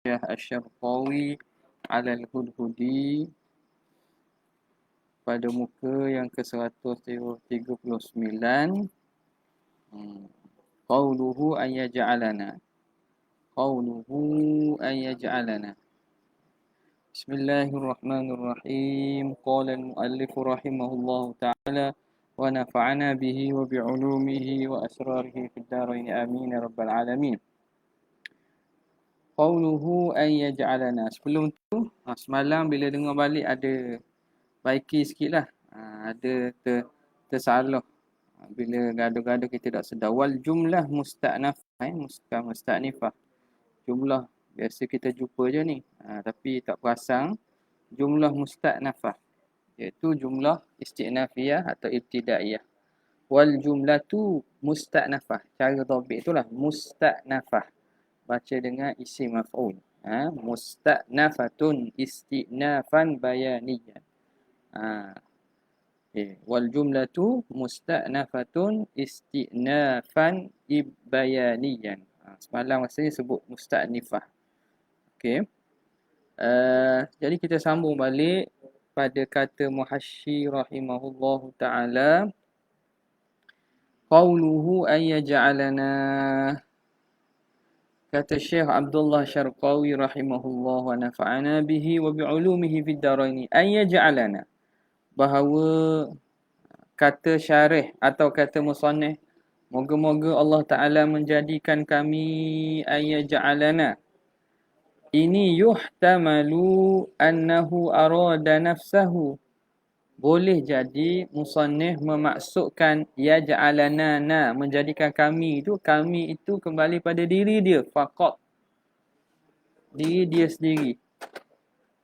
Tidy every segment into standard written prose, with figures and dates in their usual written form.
Syekh Asy-Syarqawi ala al-Hudhudi pada muka yang ke-139. Qauluhu an yaj'alana. Qauluhu an yaj'alana. Bismillahirrahmanirrahim. Qala al-muallif rahimahullahu ta'ala wa nafa'ana bihi wa bi'ulumihi wa asrarihi fid dharain amin ya rabbal alamin. Qauluhu an yaj'alana. Sebelum tu, semalam bila dengar balik ada baiki sikit lah. Ada tersalah. Bila gaduh-gaduh kita tak sedar. Wal jumlah musta'nafah. Musta'nifah. Jumlah biasa kita jumpa je ni. Tapi tak perasan. Jumlah musta'nafah. Iaitu jumlah isti'nafiyah atau ibtidaiyah. Wal jumlatu musta'nafah. Cara topik itulah musta'nafah. Baca dengan isim maf'ul. Musta'nafatun isti'nafan bayaniyan. Wal jumlatu musta'nafatun isti'nafan bayaniyan. Semalam rasanya sebut musta'nifah. Okey. Jadi kita sambung balik pada kata Muhasyi rahimahullahu ta'ala. Qauluhu an yaj'alana. Kata Syekh Abdullah Syarqawi rahimahullah wa nafa'ana bihi wa bi'ulumihi fid dharain an yaj'alana. Bahawa kata syarih atau kata musannif, moga-moga Allah Ta'ala menjadikan kami an yaj'alana. Ini yuhtamalu annahu arada nafsahu. Boleh jadi musannif memaksudkan yaj'alana, menjadikan kami itu kembali pada diri dia faqat. Diri dia sendiri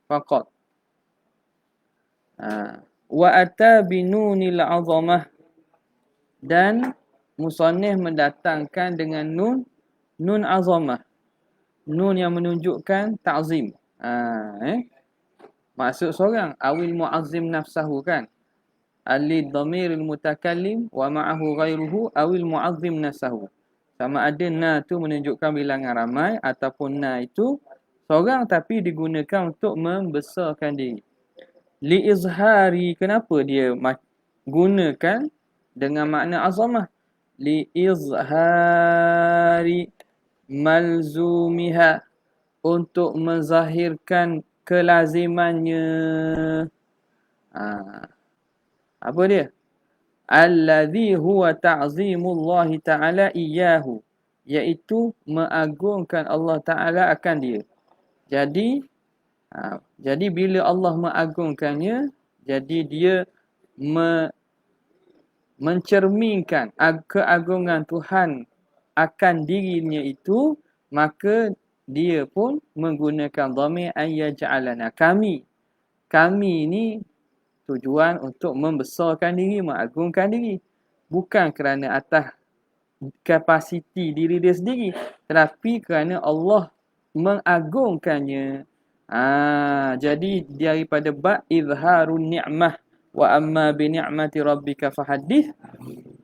faqat. Wa ata binunil azamah, dan musannif mendatangkan dengan nun azamah, nun yang menunjukkan ta'zim. Maksud seorang awil mu'azzim nafsahu kan, alid dhamiril mutakallim wa ma'ahu ghairuhu awil mu'azzim nafsahu. Sama ada na tu menunjukkan bilangan ramai ataupun na itu seorang tapi digunakan untuk membesarkan diri. Li izhari, kenapa dia gunakan dengan makna azamah? Li izhari malzumiha, untuk menzahirkan kelazimannya. Apa dia? Alladhi huwa ta'zimullah ta'ala iyyahu, iaitu mengagungkan Allah Ta'ala akan dia. Jadi bila Allah mengagungkannya, jadi dia mencerminkan keagungan Tuhan akan dirinya itu, maka dia pun menggunakan dhamir an yaj'alana. Kami ni tujuan untuk membesarkan diri, mengagungkan diri. Bukan kerana atas kapasiti diri dia sendiri, tetapi kerana Allah mengagungkannya. Jadi daripada izharun ni'mah wa amma bi ni'mati rabbika fahaddith,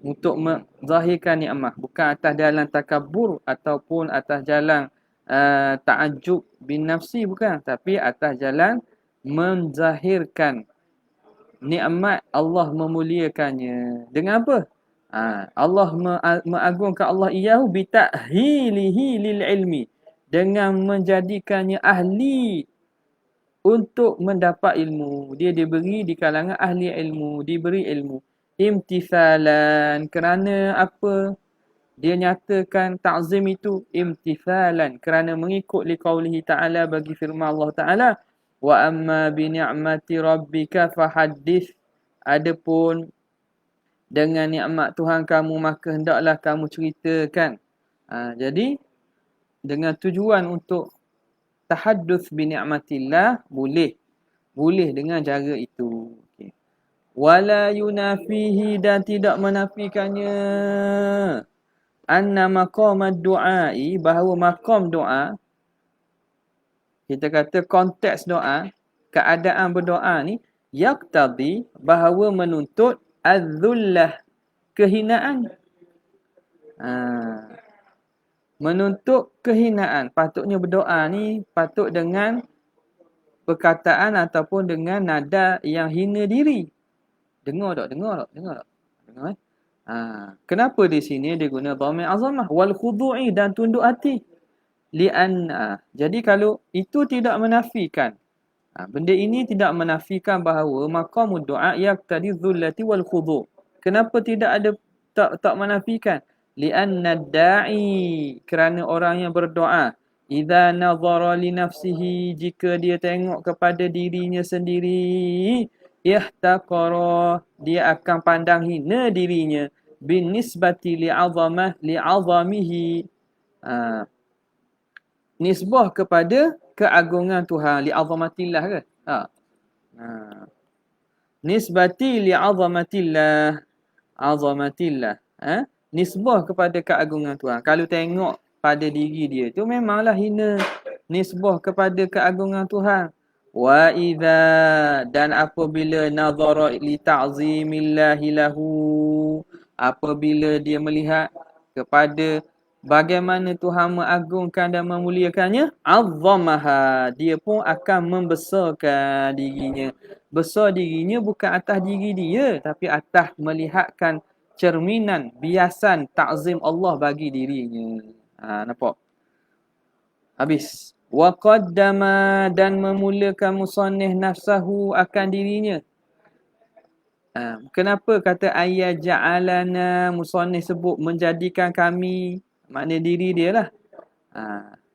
untuk menzahirkan nikmah, bukan atas jalan takabur ataupun atas jalan ta'ajjub bin nafsi, bukan, tapi atas jalan menzahirkan nikmat Allah, memuliakannya. Dengan apa? Allah mengagungkan Allah iyahu bi ta'hilihi lil ilmi, dengan menjadikannya ahli untuk mendapat ilmu. Dia diberi di kalangan ahli ilmu, diberi ilmu. Imtithalan, kerana apa? Dia nyatakan ta'zim itu imtithalan, kerana mengikut liqaulihi ta'ala, bagi firman Allah Ta'ala, wa amma bi ni'mati rabbika fahaddith. Adapun dengan nikmat Tuhan kamu, maka hendaklah kamu ceritakan. Jadi dengan tujuan untuk tahadduts bi ni'matillah, boleh dengan cara itu. Wala yunafihi, dan tidak menafikannya, anna maqamad du'ai, bahawa maqam doa, kita kata konteks doa, keadaan berdoa ni, yaqtadi, bahawa menuntut az-zullah, kehinaan. menuntut kehinaan. Patutnya berdoa ni patut dengan perkataan ataupun dengan nada yang hina diri. Dengar tak? Dengar tak? Dengar kenapa di sini dia guna dhamir azamah wal khudu'i dan tunduk hati? Jadi kalau itu tidak menafikan, benda ini tidak menafikan bahawa maqamud du'a yaqtadi dhullati wal khudu'. Kenapa tidak ada tak menafikan? Li'anna da'i, kerana orang yang berdoa, idza nazara li nafsihi, jika dia tengok kepada dirinya sendiri, ihtaqara, dia akan pandang hina dirinya bin nisbati li'azamihi, nisbah kepada keagungan Tuhan, li'azamatillah ke? Nisbati li'azamatillah, azamatillah, nisbah kepada keagungan Tuhan. Kalau tengok pada diri dia tu memanglah hina nisbah kepada keagungan Tuhan. Wa idza, dan apabila nazara li ta'zimillahi lahu, apabila dia melihat kepada bagaimana Tuhan mengagungkan dan memuliakannya, azzamaha, dia pun akan membesarkan dirinya. Besar dirinya bukan atas diri dia, tapi atas melihatkan cerminan, biasan, ta'zim Allah bagi dirinya. Nampak? Habis. Wa qaddama, dan memulakan musannif nafsahu, akan dirinya. Kenapa kata ayat ja'alana, musannif sebut menjadikan kami, makna diri dia lah.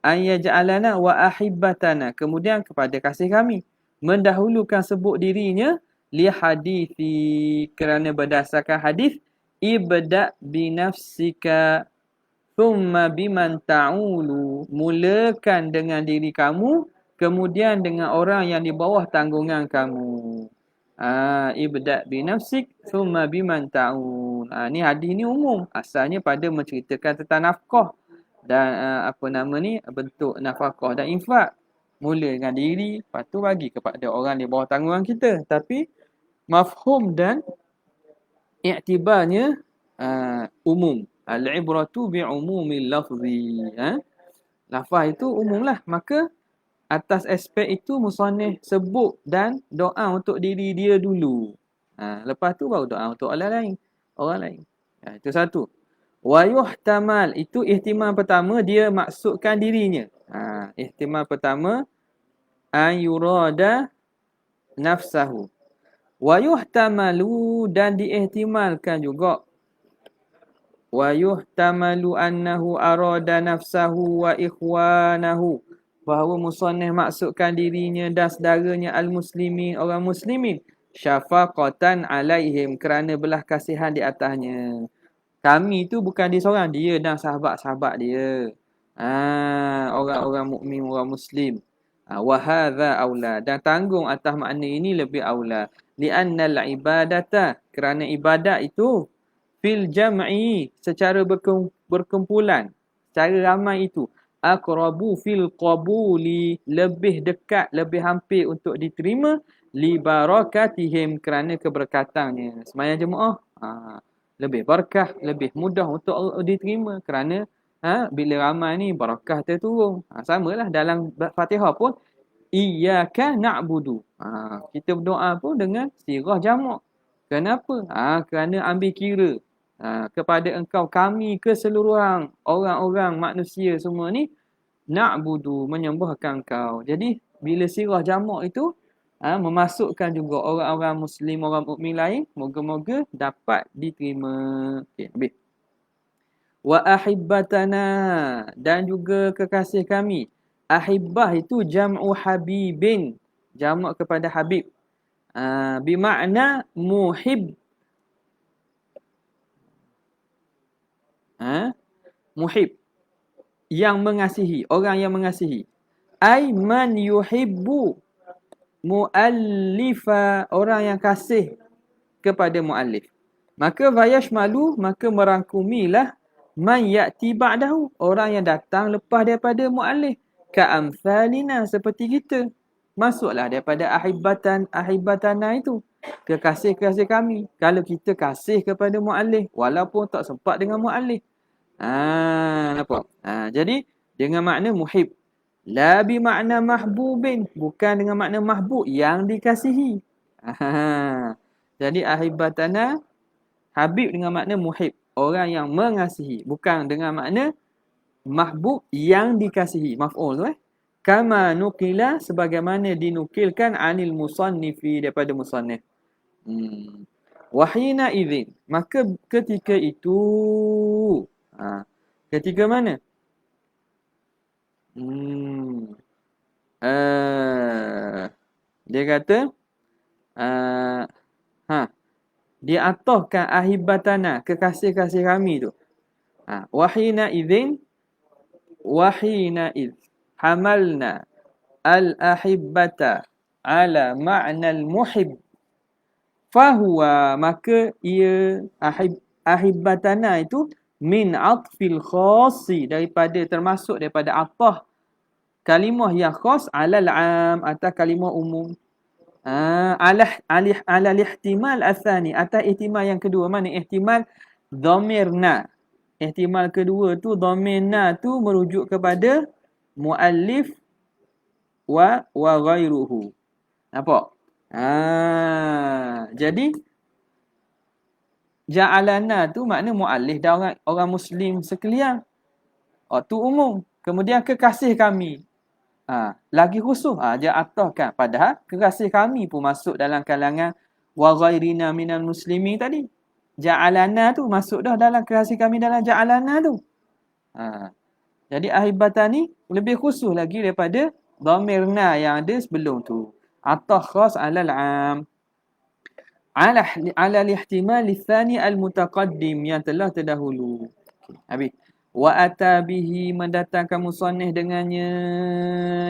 Ayat ja'alana wa ahibbatana, kemudian kepada kasih kami. Mendahulukan sebut dirinya li hadithi, kerana berdasarkan hadis ibda' binafsika thumma biman ta'ulu, mulakan dengan diri kamu, kemudian dengan orang yang di bawah tanggungan kamu. Ibda' binafsik thumma biman ta'ul. Ni hadis ni umum, asalnya pada menceritakan tentang nafkah dan bentuk nafkah dan infak. Mula dengan diri, lepas tu bagi kepada orang di bawah tanggungan kita. Tapi mafhum dan iktibarnya umum. Al-ibratu bi'umumil lafzi. Lafaz itu umum lah. Maka atas aspek itu musannif sebut dan doa untuk diri dia dulu. Lepas tu baru doa untuk orang lain. Itu satu. Wa yuhtamal, itu ihtimal pertama, dia maksudkan dirinya. Ihtimal pertama, an yurada nafsahu. Wa yuhtamalu, dan diihtimalkan juga. Wa yuhtamalu annahu arada nafsahu wa ikhwanahu, bahawa musannif maksudkan dirinya dan saudaranya al-muslimin, orang muslimin, syafaqatan alaihim, kerana belah kasihan di atasnya. Kami tu bukan dia seorang, dia dan sahabat-sahabat dia. Orang-orang mukmin, orang muslim. Wa hadza aula, dan tanggung atas makna ini lebih aula. Li'anna al-ibadata, kerana ibadat itu fil jam'i, secara berkumpulan, secara ramai itu, aqrabu fil qabuli, lebih dekat, lebih hampir untuk diterima, li barakatihim, kerana keberkatannya. Sembahyang jemaah lebih barakah, lebih mudah untuk diterima, kerana bila ramai ni barakah terturun. Samalah dalam Fatihah pun, iyyaka na'budu, kita berdoa pun dengan sirah jamak. Kenapa? Kerana ambil kira kepada engkau kami keseluruhan orang-orang manusia semua ni na'budu, menyembahkan engkau. Jadi bila sirah jamak itu memasukkan juga orang-orang muslim, orang mukmin lain, moga-moga dapat diterima. Okey, habis. Wa ahibbatana, dan juga kekasih kami. Ahibbah itu jam'u habibin, jamak kepada habib. Bermakna muhib. Muhib, yang mengasihi, orang yang mengasihi. Ai man yuhibbu muallifa, orang yang kasih kepada muallif. Maka fayashmalu, maka merangkumilah man ya'ti ba'dahu, orang yang datang lepas daripada muallif. Ka'amthalina, seperti kita. Masuklah daripada ahibbatana itu, kekasih-kekasih kami. Kalau kita kasih kepada muallif, walaupun tak sempat dengan muallif, Nampak? Jadi dengan makna muhib. La bi makna mahbubin, bukan dengan makna mahbub yang dikasihi. Jadi ahibatana habib dengan makna muhib, orang yang mengasihi, bukan dengan makna mahbub yang dikasihi. Maf'ul tu Kama nukila, sebagaimana dinukilkan anil musannifi, daripada musannif. Wahina idzin, maka ketika itu, ketika mana? Dia kata dia atahkan ahibatana, kekasih-kasih kami tu. Wahina idzin, wahina id hamalna al-ahibbata ala ma'na al-muhib, fahuwa, maka ia ahibbatana itu min atfil khasi, termasuk daripada atah kalimah yang khas alal am, atas kalimah umum. Ala ihtimal athani, atas ihtimal yang kedua. Mana ihtimal dhamirna? Ihtimal kedua tu dhamirna tu merujuk kepada muallif wa ghairuhu. Nampak? Jadi ja'alana tu makna muallif dan orang Muslim sekalian. Tu umum. Kemudian kekasih kami. Lagi khusus. Dia atahkan. Padahal kekasih kami pun masuk dalam kalangan wa ghairina minal muslimin tadi. Ja'alana tu masuk dah dalam kekasih kami dalam ja'alana tu. Jadi ahibatan ni lebih khusus lagi daripada dhamirna yang ada sebelum tu. Atah khas alal am. Ala al-ihtimal al-thani al-mutaqaddim, yang telah terdahulu. Habis. Wa atabihi, mendatangkan musannif dengannya,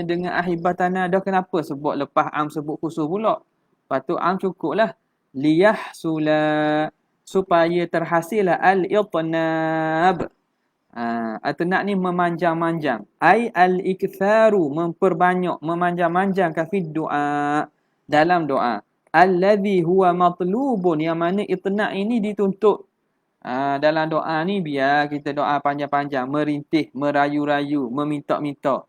dengan ahibatana. Dah kenapa sebut lepas am sebut khusus pula? Patut am cukuplah. Liyahsula, supaya terhasillah al-itnab. Atnab ni memanjang-manjang. Ai al-iktharu, memperbanyak, memanjang-manjang kafid doa, dalam doa. Alladhi huwa matlubun, yang mana itnab ini dituntut. Dalam doa ni biar kita doa panjang-panjang, merintih, merayu-rayu, meminta-minta.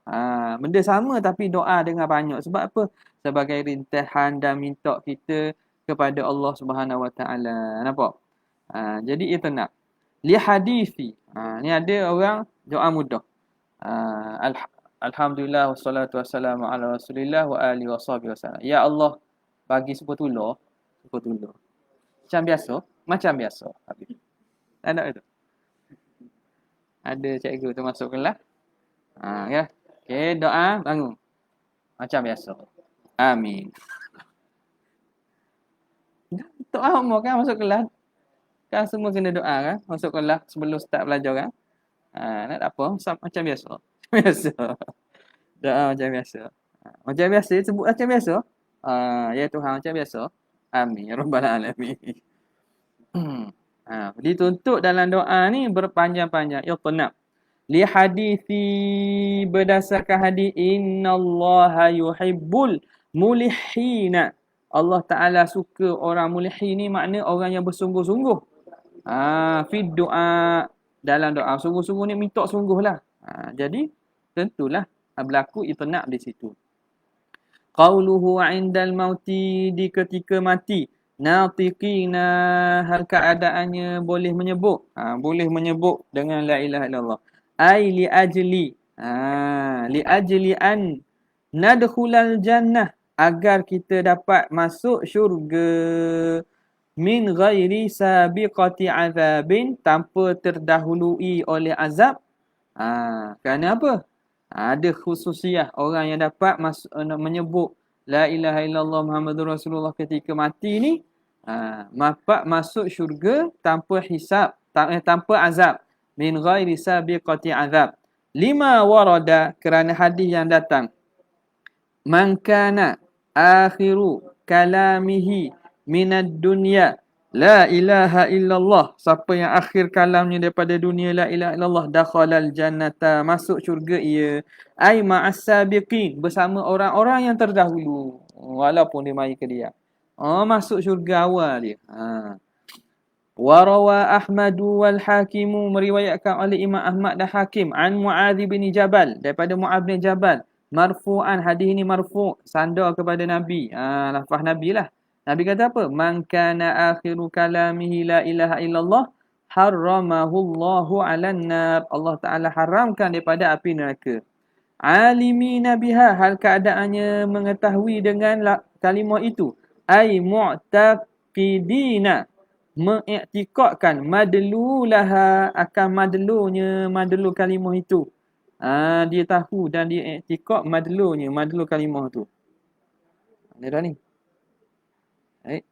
Benda sama tapi doa dengan banyak. Sebab apa? Sebagai rintihan dan minta kita kepada Allah Subhanahu Wa Taala. Nampak? Jadi itnab. Li hadithi. Ni ada orang doa mudah. Alhamdulillah wassalatu wassalamu ala Rasulillah wa alihi washabihi wasallam. Ya Allah, bagi sepotulur. Macam biasa. Habis. Ada itu. Ada cikgu tu masuk kelas. Ya. Okey, doa bangun. Macam biasa. Amin. Doa umur kan masuk kelas. Kan semua kena doa kan? Masuk kelas sebelum start belajar kan? Nak apa? Macam biasa. Biasa. Doa macam biasa. Macam biasa, sebut macam biasa. Ya Tuhan, macam biasa. Amin. Ya Rabbal Alamin. Dituntut dalam doa ni berpanjang-panjang. Iqnab. Li hadithi, berdasarkan hadis, innallaha yuhibbul mulihina. Allah Ta'ala suka orang mulihin ni, makna orang yang bersungguh-sungguh. Fi doa, dalam doa. Sungguh-sungguh ni minta sungguh lah. Jadi, tentulah berlaku iqnab di situ. Qauluhu indal mauti, di ketika mati. Natiqina, hal keadaannya boleh menyebut. Boleh menyebut dengan la ilaha illallah. Ai li ajli an nadkhulal jannah, agar kita dapat masuk syurga. Min ghairi sabiqati azabin, tanpa terdahului oleh azab. Kerana apa? Ada khususiah orang yang dapat menyebut la ilaha illallah Muhammadur Rasulullah ketika mati ni, masuk syurga tanpa hisab, tanpa azab. Min ghairi sabiqati azab. Lima warada, kerana hadis yang datang. Man kana akhiru kalamihi minad dunya la ilaha illallah, siapa yang akhir kalamnya daripada dunia la ilaha illallah, dakhalal jannata, masuk syurga ia. Ai ma'as sabiqin, bersama orang-orang yang terdahulu, walaupun dia mai ke dia. Masuk syurga awal dia. Wa rawa Ahmadu wal Hakimu, meriwayatkan oleh Imam Ahmad dan Hakim, an Muadz bin Jabal, daripada Muadz bin Jabal, marfu'an, hadis ini marfu', sandar kepada Nabi. Lafaz Nabi lah. Nabi kata apa? Man kana akhiru kalamihi la ilaha illallah harramahullahu 'alan nar. Allah Taala haramkan daripada api neraka. Alimina biha, hal keadaannya mengetahui dengan kalimah itu. Ai mu'taqidina, mengiktikadkan madlulaha, akan madlu kalimah itu. Dia tahu dan dia iktikad madlu kalimah tu. Ni dah ni. Baik.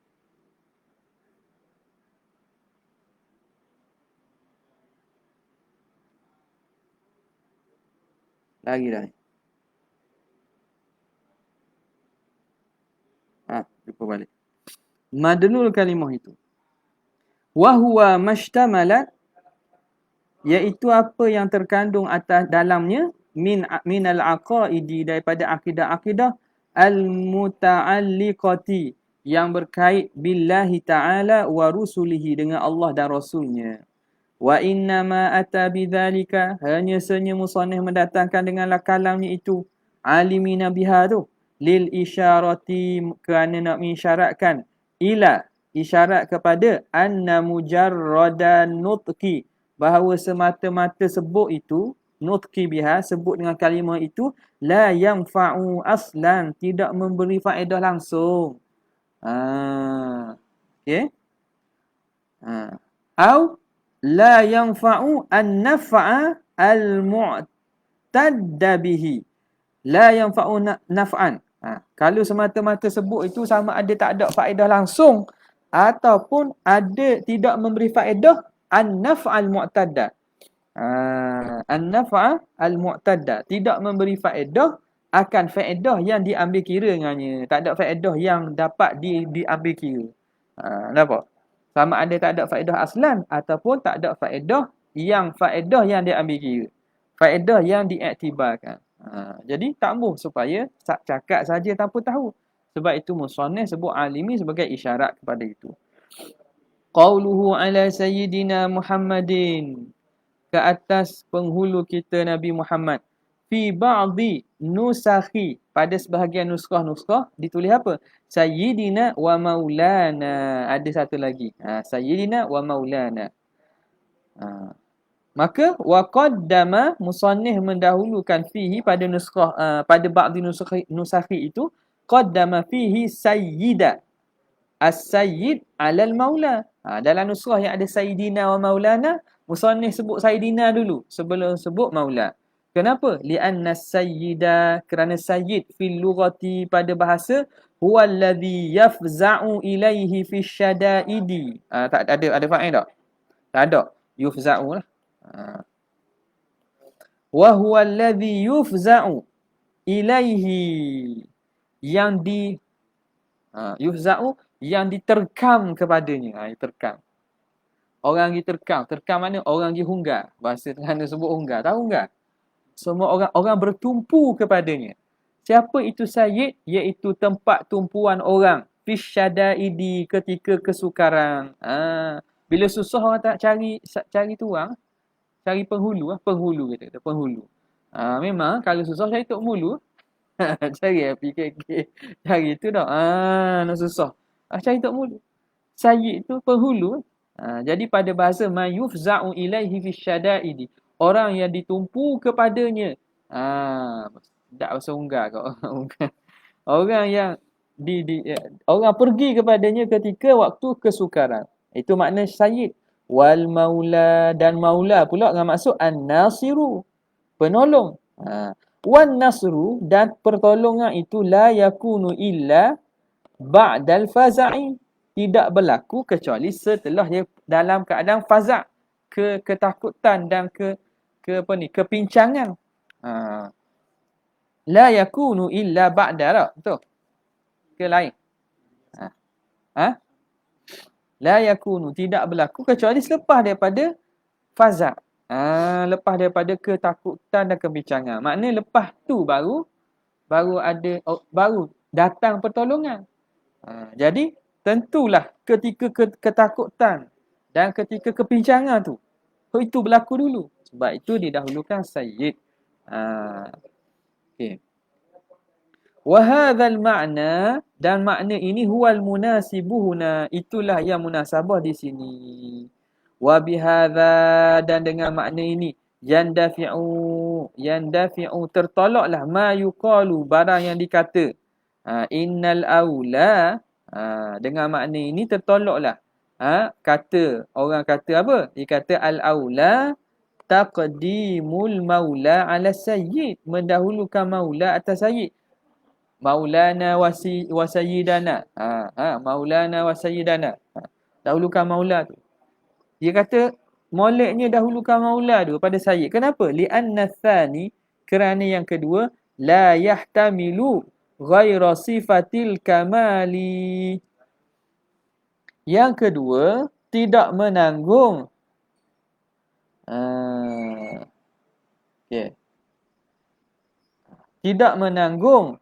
Lagi dah ni. Jumpa balik. Madlul kalimah itu. Wa huwa mashtamalat, iaitu apa yang terkandung atas dalamnya, minal aqaidi, daripada akidah-akidah, al-muta'alliqati, yang berkait billahi ta'ala wa rusulihi, dengan Allah dan Rasulnya. Wa innama ata bidzalika, hanya senya musannif mendatangkan dengan kalamnya itu, alimina biha tu, lil isyarati, kerana nak mengisyaratkan, ila, isyarat kepada, anna mujarradan nutqi, bahawa semata-mata sebut itu, nutqi biha, sebut dengan kalimah itu, la yanfa'u aslan, tidak memberi faedah langsung. Okey. Au la yanfa'u an-naf'a al-mu'tadda bihi. La yanfa'u naf'an. Kalau semata-mata sebut itu sama ada tak ada faedah langsung, ataupun ada tidak memberi faedah an-naf'a al-mu'tadda. An-naf'a al-mu'tadda, tidak memberi faedah akan faedah yang diambil kira dengannya. Tak ada faedah yang dapat diambil kira. Nampak? Sama ada tak ada faedah aslan ataupun tak ada faedah yang diambil kira. Faedah yang diiktibarkan. Jadi tak mahu supaya cakap saja tanpa tahu. Sebab itu musannif sebut alimi sebagai isyarat kepada itu. Qauluhu ala sayyidina Muhammadin, ke atas penghulu kita Nabi Muhammad. Fi ba'di nusakhi, pada sebahagian nuskah-nuskah ditulis apa? Sayyidina wa maulana. Ada satu lagi. Sayyidina wa maulana. Maka wa qaddama, musannif mendahulukan fihi, pada nuskah, pada ba'di nusakhi itu, qaddama fihi sayyida. As-sayyid alal maula. Dalam nuskah yang ada sayyidina wa maulana, musannif sebut sayyidina dulu sebelum sebut maula. Kenapa? Li'anna sayyida, kerana sayyid fil lughati, pada bahasa, huwa alladhi yafza'u ilaihi fi syada'idi. Tak ada fa'il tak? Tak ada. Yufza'u lah. Wa huwa alladhi yufza'u ilaihi, yang yufza'u, yang diterkam kepadanya. Terkam. Orang diterkam. Terkam mana? Orang dihunggar. Bahasa Terengganu sebut hunggar. Tahu hunggar? Semua orang bertumpu kepadanya. Siapa itu sayyid? Iaitu tempat tumpuan orang. Fisyadaidi, ketika kesukaran. Bila susah orang tak cari tuang, cari penghulu. Penghulu kata. Penghulu. Memang kalau susah cari tok mulu. Cari PKK. Cari tu dah. Nak susah. Cari tok mulu. Sayyid tu penghulu. Jadi pada bahasa mayufza'u ilaihi fisyadaidi, orang yang ditumpu kepadanya. Tak bahasa unggar kau. Orang yang orang pergi kepadanya ketika waktu kesukaran. Itu makna sayyid. Wal maula, dan maula pula dengan maksud an-nasiru, penolong. Wan nasru, dan pertolongan itu, la yakunu illa ba'dal faza'i, tidak berlaku kecuali setelah dia dalam keadaan faza', ketakutan dan kepincangan. La yakunu illa ba'da, betul ke lain? La yakunu, tidak berlaku kecuali selepas daripada faza'. Lepas daripada ketakutan dan kepincangan. Maknanya lepas tu baru datang pertolongan. Jadi tentulah ketika ketakutan Dan ketika kepincangan tu, itu berlaku dulu. Sebab itu didahulukan sayyid. Okey. Wa hadzal ma'na, dan makna ini huwal munasibuhuna, itulah yang munasabah di sini. Wa bihadza, dan dengan makna ini yandafi'u tertolaklah ma yuqalu, barang yang dikata. Innal aula, dengan makna ini tertolaklah kata orang kata apa? Dia kata al aula taqdimul maula ala sayyid, mendahulukan maula atas sayyid. Maulana wa sayyidana. Maulana wa sayyidana. Dahulukan maula tu. Dia kata moleknya dahulukan maula tu pada sayyid. Kenapa? Li'anna tsani, kerana yang kedua, la yahtamilu ghaira sifatil kamali. Yang kedua, tidak menanggung tidak menanggung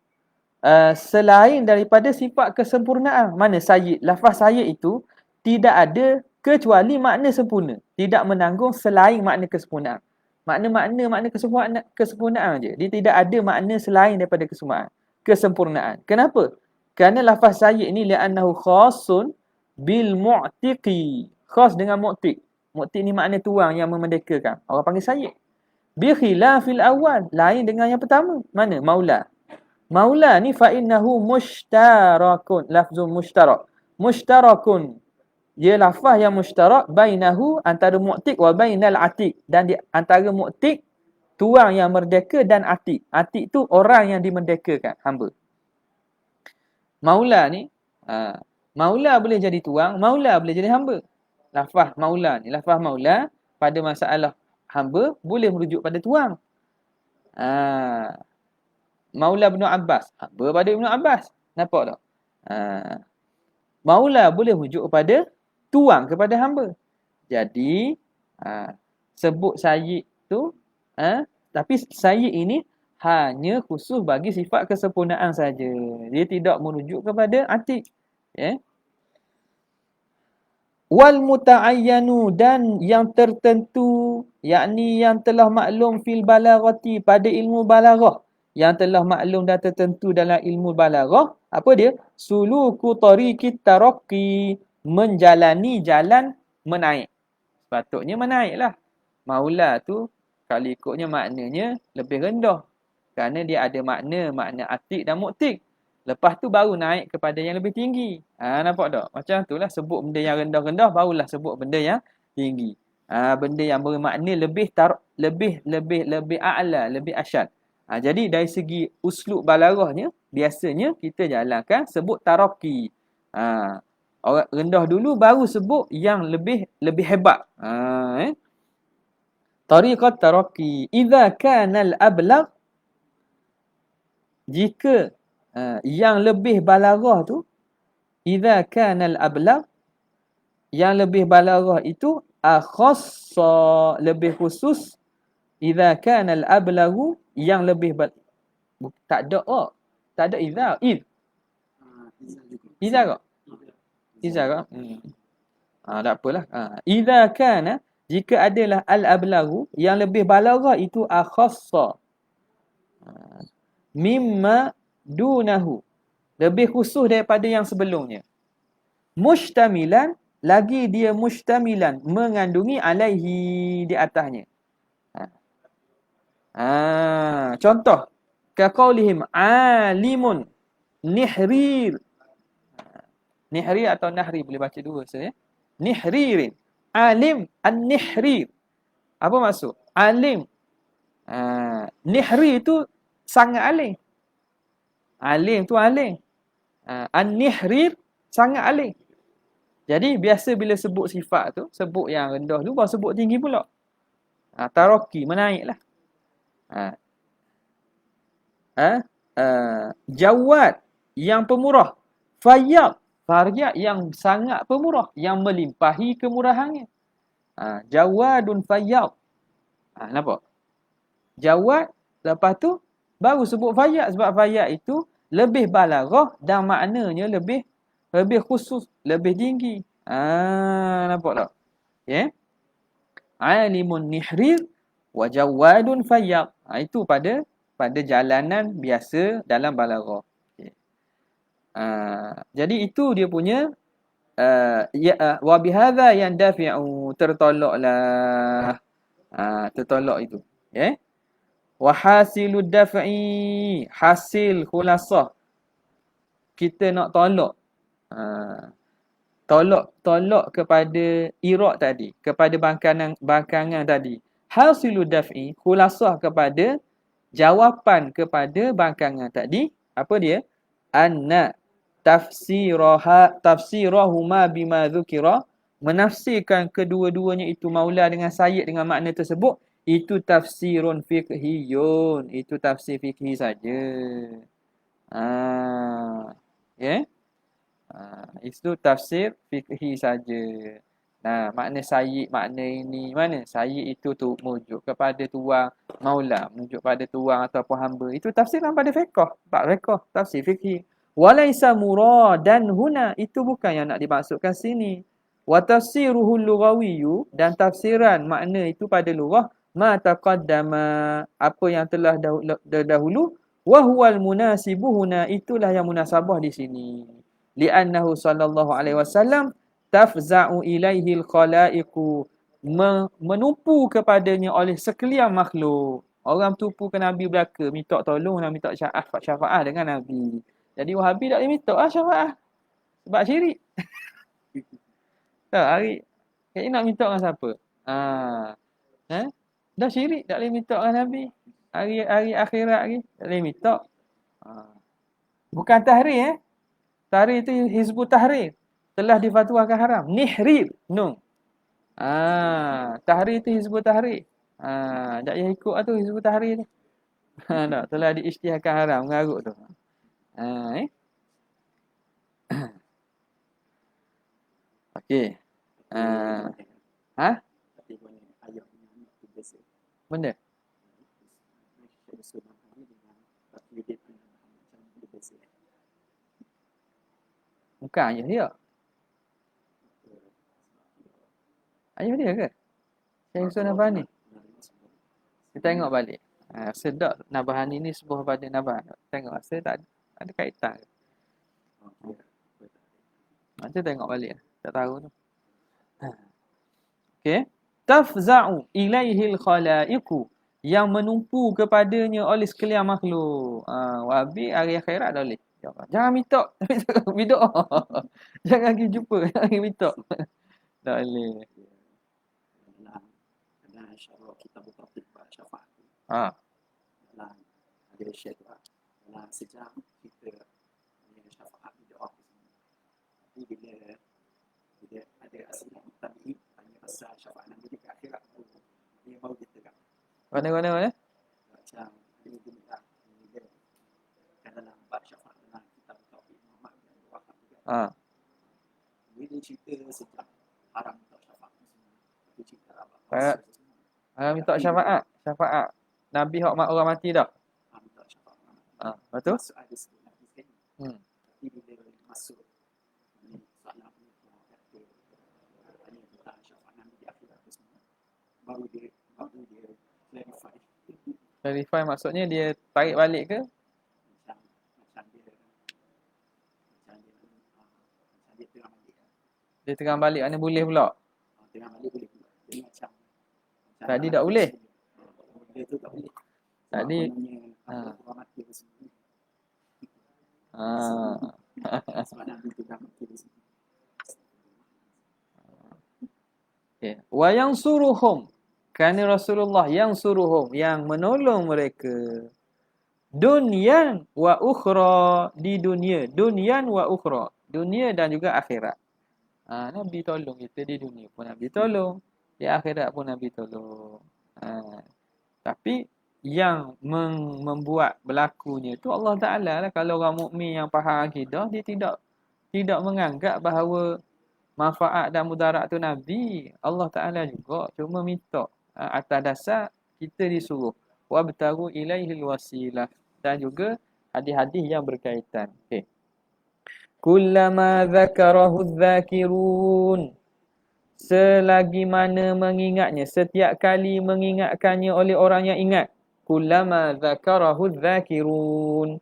selain daripada sifat kesempurnaan. Mana sayyid? Lafaz sayyid itu tidak ada kecuali makna sempurna. Tidak menanggung selain makna kesempurnaan. Makna kesempurnaan je. Dia tidak ada makna selain daripada kesempurnaan. Kenapa? Kerana lafaz sayyid ni li'annahu khasun bil mu'tiqi. Khas dengan mu'tiq. Mu'tiq ni makna tuang yang memerdekakan. Orang panggil sayyid. Bi khilafil awal, lain dengan yang pertama. Mana? Maula. Maula ni fa innahu mushtarakun, lafzun mushtarak. Mushtarakun, dia lafaz yang mushtarak bainahu, antara mu'tiq, wa bainal atiq, dan di antara mu'tiq, tuang yang merdeka, dan atiq. Atiq tu orang yang dimerdekakan, hamba. Maula ni maula boleh jadi tuang, maula boleh jadi hamba. Lafaz maula ni, lafaz maula pada masalah hamba boleh merujuk pada tuang. Maula Ibn Abbas, hamba pada Ibn Abbas. Nampak tak? Maula boleh rujuk kepada tuang, kepada hamba. Jadi sebut sayyid tu, tapi sayyid ini hanya khusus bagi sifat kesempurnaan saja. Dia tidak merujuk kepada atiq. Wal muta'ayyanu, dan yang tertentu, yakni yang telah maklum fil balaghati, pada ilmu balaghah, yang telah maklum dan tertentu dalam ilmu balaghah, apa dia? Suluku tariqit taraqqi, menjalani jalan menaik. Sepatutnya menaiklah. Maula tu kalau ikutnya maknanya lebih rendah. Kerana dia ada makna atiq dan mu'tiq. Lepas tu baru naik kepada yang lebih tinggi. Nampak tak? Macam itulah, sebut benda yang rendah-rendah, barulah sebut benda yang tinggi. Benda yang bermakna lebih a'la, lebih asyad. Jadi dari segi uslub balaghahnya, biasanya kita jalankan sebut taraqi. Orang rendah dulu baru sebut yang lebih hebat. Tariqat taraqi. Idza kana al-ablagh, jika yang lebih balaghah tu, idza kana al-ablagh, yang lebih balaghah itu akhassa, lebih khusus. Idza kana al-ablaghu, yang lebih tak ada tak ada idza, idza ke? Idza ke? Tak apalah. Idza kana, jika adalah al-ablaghu, yang lebih balaghah itu akhassa mimma dunahu, lebih khusus daripada yang sebelumnya. Mushtamilan, lagi dia mushtamilan, mengandungi alaihi, di atasnya. Contoh, kaqaulihim alimun nihrir. Nihrir atau nahri, boleh baca dua saya. Nihririn. Alim an-nihrir. Apa maksud? Alim. Nihri itu sangat alim. Alim tu alim. An-nihrir sangat alim. Jadi biasa bila sebut sifat tu, sebut yang rendah dulu, baru sebut tinggi pula. Taraqi, menaiklah. Jawad, yang pemurah. Fayyad, faryad, yang sangat pemurah, yang melimpahi kemurahannya. Jawadun fayyad. Nampak? Jawad, lepas tu baru sebut fayyad, sebab fayyad itu lebih balaghah dan maknanya lebih khusus, lebih tinggi. Nampak tak? Ya. Alimun nihrir wa jawadun fayyad. Itu pada jalanan biasa dalam balaghah. Okay. Jadi itu dia punya wa bihadza yandafi'u, tertolaklah. Tertolak itu. Ya. Wa hasilud daf'i, hasil khulasah kita nak tolak. Tolak kepada iraq tadi, kepada bangkangan tadi. Hasilud daf'i, khulasah kepada jawapan kepada bangkangan tadi, apa dia? Anna tafsirahuma bima dzukira, menafsirkan kedua-duanya itu maula dengan sayyid dengan makna tersebut, itu tafsirun fiqhiyun, itu tafsir fikhi saja. Ya. Itu tafsir fikhi saja. Nah, makna sayyid, makna ini mana? Sayyid itu tu merujuk kepada tuan maula, merujuk pada tuan ataupun hamba. Itu tafsiran pada fiqh. Bab fiqh, tafsir fikhi. Walaisa muradan huna, itu bukan yang nak dimaksudkan sini. Wa tafsiruhul lughawiyyu, dan tafsiran makna itu pada lughah, ma taqaddama, apa yang telah dahulu, wa huwal munasibu huna, itulah yang munasabah di sini. Li'annahu sallallahu alaihi wasallam tafza'u ilaihil khalaiqu, menumpu kepadanya oleh sekalian makhluk. Orang tupu ke Nabi belaka, minta tolong dan minta syafaat dengan Nabi. Jadi Wahabi tak boleh minta syafaat. Sebab syirik. Tak, hari ini nak minta dengan siapa? Dah syirik, tak boleh minta dengan Nabi. Hari akhirat lagi, tak boleh minta. Bukan tahrir. Tahrir itu Hizbut Tahrir. Telah difatwakan haram. Nihrir. No. Tahrir itu Hizbut Tahrir. Tak payah ikut lah tu Hizbut Tahrir ni. Tak, telah diisytiharkan haram. Mengarut tu. Okey. Benda? Bukan ayah dia. Ayah dia ke? Syekh Hussein Nabhani. Kita tengok balik. Sedap Nabhani ni sebuah pada Nabhani. Tengok rasa tak ada kaitan. Nanti tengok balik. Tak tahu tu. Okey. Tafza'u ilaihil khalaiqu, yang menumpu kepadanya oleh sekalian makhluk. Wahabi hari akhirat dah boleh. Jangan minta. Bid'ah. Jangan pergi jumpa. Jangan pergi minta. Tak boleh. Kita buka syafaat. Ada syekh tu. Dalam sejam kita syafaat bid'ah. Tapi bila ada asal tadi tanya pasal syafaat Nabi di akhirat tu, dia baru kita kan. Mana? Macam ini dia kan dalam bab syafaat dalam kitab Tauhid Muhammad dan Wahab juga. Dia cerita sejak haram minta syafaat semua. Dia cerita apa? Haram minta syafaat. Syafaat Nabi hak orang mati dah. Minta syafaat. Betul? Masuk ada sebut Nabi sekali. Tapi bila masuk ni soalan kata tanya tentang syafaat Nabi di akhirat tu semua, baru dia clarify. Clarify maksudnya dia tarik balik ke? Macam dia terang balik. Dia terang balik mana boleh pula? Terang balik boleh pula. Dia macam tadi tak boleh. Dia tu tak boleh. Tadi orang mati tu semua. Sebab Nabi tu dah mati tu semua. Okay. Wa yansuruhum, kerana Rasulullah yang suruhum, yang menolong mereka, dunyan wa ukhra, di dunia, dunyan wa ukhra, dunia dan juga akhirat. Nabi tolong kita di dunia pun Nabi tolong, di akhirat pun Nabi tolong. Tapi yang membuat berlakunya itu Allah Ta'ala lah. Kalau orang mukmin yang faham akidah, dia tidak menganggap bahawa manfaat dan mudarat tu Nabi, Allah Ta'ala juga. Cuma minta atas dasar kita disuruh wabtagu ilaihil wasilah, dan juga hadis-hadis yang berkaitan. Okey. Kullama dzakarahu dzakirun, selagi mana mengingatnya, setiap kali mengingatkannya oleh orang yang ingat. Kullama dzakarahu dzakirun.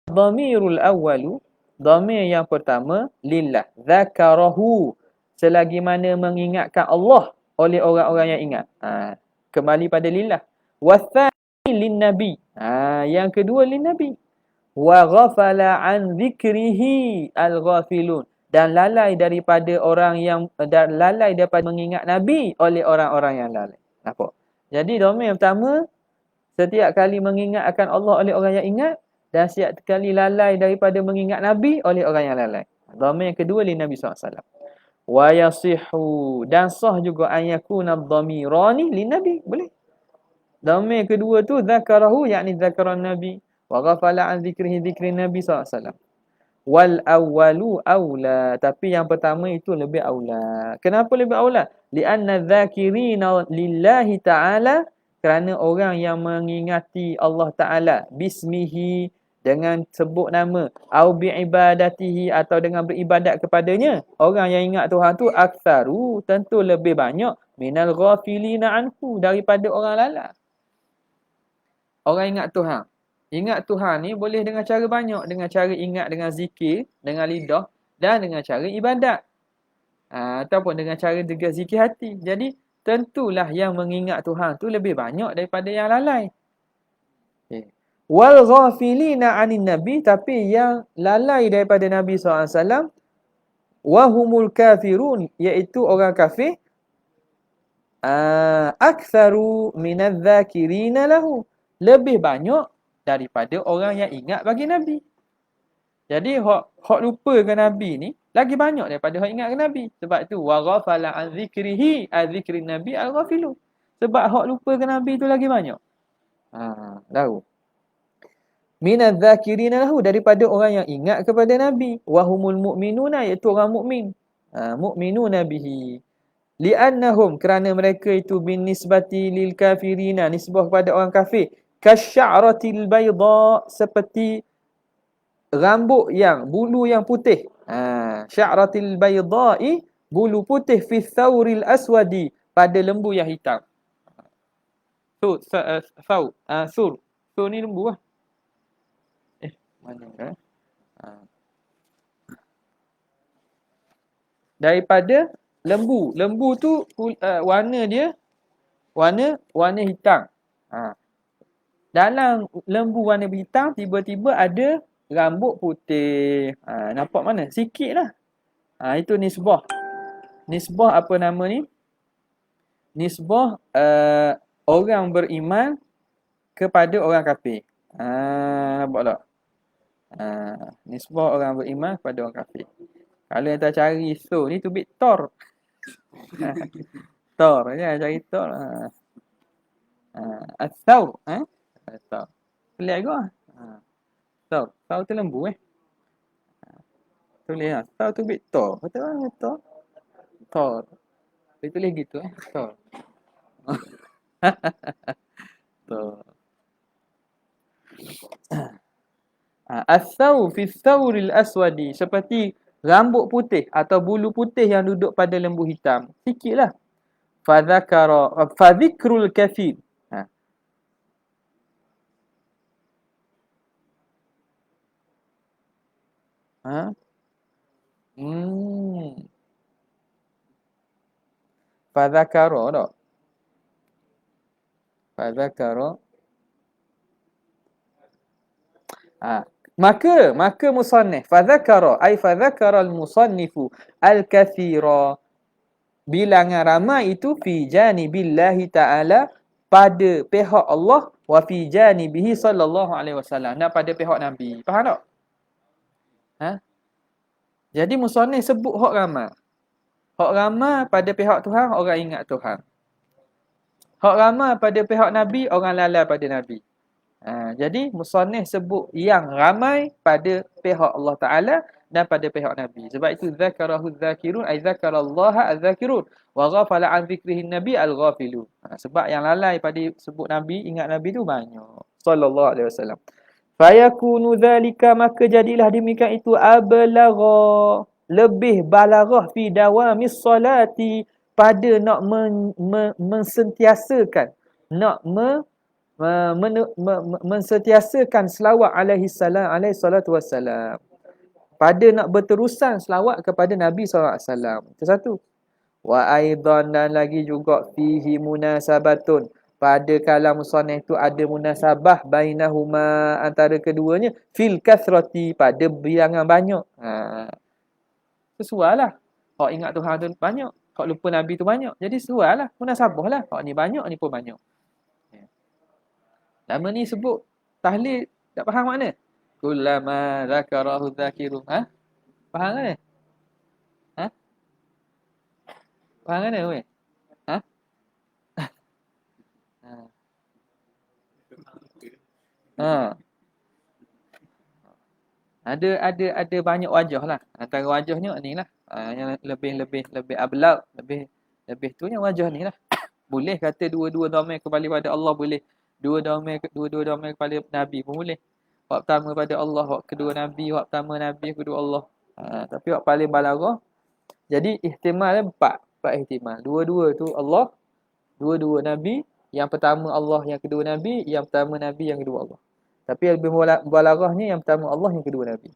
Dhamirul awwalu, dhamir yang pertama lillah. Dzakarahu, selagi mana mengingatkan Allah oleh orang-orang yang ingat. Kembali pada lillah. Wathani lin nabi. Yang kedua lin nabi. Wa ghafala an dzikrihi al-ghafilun, dan lalai daripada orang yang lalai daripada mengingat Nabi oleh orang-orang yang lalai. Nampak? Jadi domain yang pertama, setiap kali mengingat akan Allah oleh orang yang ingat, dan setiap kali lalai daripada mengingat Nabi oleh orang yang lalai. Domain yang kedua li Nabi SAW. Wa yasihu, dan sah juga an yakuna dhamirani li Nabi. Boleh. Domain kedua tu zakarahu, yakni zakaran Nabi. Wa ghafala an dzikrihi dzikrin Nabi SAW. Wal awwalu aula, tapi yang pertama itu lebih aula. Kenapa lebih aula? Lianna dzakirina lillahi ta'ala, kerana orang yang mengingati Allah Ta'ala bismihi, dengan sebut nama, au bi ibadatihi, atau dengan beribadat kepadanya, orang yang ingat Tuhan tu aktsaru, tentu lebih banyak minal ghafilina anhu, daripada orang lalai. Orang ingat Tuhan. Ingat Tuhan ni boleh dengan cara banyak. Dengan cara ingat dengan zikir, dengan lidah, dan dengan cara ibadat. Ataupun dengan cara juga zikir hati. Jadi, tentulah yang mengingat Tuhan tu lebih banyak daripada yang lalai. Okay. Wal ghafilina anin Nabi, tapi yang lalai daripada Nabi SAW, wahumul kafirun, iaitu orang kafir, aktsaru minadz dzakirina lahu, lebih banyak daripada orang yang ingat bagi Nabi. Jadi hak lupakan Nabi ni lagi banyak daripada hak ingat ke Nabi. Sebab tu wa ghafala an dzikrihi, adzikrin Nabi al-ghafilu. Sebab hak lupakan Nabi tu lagi banyak. Tahu. Minadz dzakirina lahu, daripada orang yang ingat kepada Nabi. Wa humul mu'minuna, iaitu orang mukmin. Mu'minuna bihi. Li'annahum, kerana mereka itu bin nisbati lil kafirina, nisbah kepada orang kafir, kasya'ratil bayda, seperti rambut yang, bulu yang putih. Sya'ratil bayda'i, bulu putih, fi thawril aswadi, pada lembu yang hitam. Sur ni lembu lah. Mana kan? Daripada lembu. Lembu tu warna dia warna hitam. Dalam lembu warna hitam tiba-tiba ada rambut putih. Nampak mana? Sikit lah. Itu nisbah. Nisbah apa nama ni? Nisbah orang beriman kepada orang kafir. Nampak tak? Nisbah orang beriman kepada orang kafir. Kalau yang tak cari so ni tu bit Tor. Tor ya, cari Tor. As-saur, As-saur. Pelik juga. Saur tu lembu Tulis saur tu bit Tor. Betul kan Tor? Tor. Dia tulis gitu Tor. Tor. As-saur fi thawril aswadi, seperti rambut putih atau bulu putih yang duduk pada lembu hitam. Sikitlah. Fadhikrul kathir. Fadhakara tak? Fadhakara. Maka musannif fadhakara, ay fadhakara al-musannifu al-kathira, bilangan ramai itu fi janibillahi ta'ala, pada pihak Allah, wa fi janibihi sallallahu alaihi wasallam, dan pada pihak Nabi. Faham tak? Jadi musannif sebut hak ramai. Hak ramai pada pihak Tuhan, orang ingat Tuhan. Hak ramai pada pihak Nabi, orang lalai pada Nabi. Jadi musannif sebut yang ramai pada pihak Allah Ta'ala dan pada pihak Nabi. Sebab itu zakarahu dzakirun, ay zakarallaha az-zakirun, wa ghafala an dzikrihin nabi al-ghafilun. Sebab yang lalai pada sebut Nabi, ingat Nabi tu banyak. Sallallahu alaihi wasallam. Fayakunu dzalika, maka jadilah demikian itu ablagha, lebih balaghah fi dawamis salati, pada nak mensentiasakan, nak mensentiasakan selawat alaihi salatu wassalam, pada nak berterusan selawat kepada Nabi SAW. Itu satu. Wa aidan, dan lagi juga fihi munasabatun, pada kalam musannaf itu ada munasabah bainahuma, antara keduanya, fil kathrati, pada bilangan banyak. Sesuai lah. Hak ingat Tuhan tu banyak, hak lupa Nabi tu banyak. Jadi sesuai lah, munasabah lah. Hak ni banyak, ni pun banyak. Lama ni sebut tahlil, tak faham makna? Kullama zakarahu dzakirun. Faham kan? Faham kan weh? Ada banyak wajah lah. Antara wajahnya ni lah. Yang lebih ablaq, lebih tu yang wajah ni lah. Boleh kata dua-dua dhamir kembali pada Allah, boleh. Dua-dua dhamir kepada Nabi pun boleh. Wak pertama pada Allah, wak kedua Nabi, wak pertama Nabi, kedua Allah. Tapi wak paling balaghah. Jadi ihtimal empat ihtimal. Dua-dua tu Allah, dua-dua Nabi. Yang pertama Allah, yang kedua Nabi. Yang pertama Nabi, yang kedua Allah. Tapi yang lebih balaghahnya yang pertama Allah, yang kedua Nabi.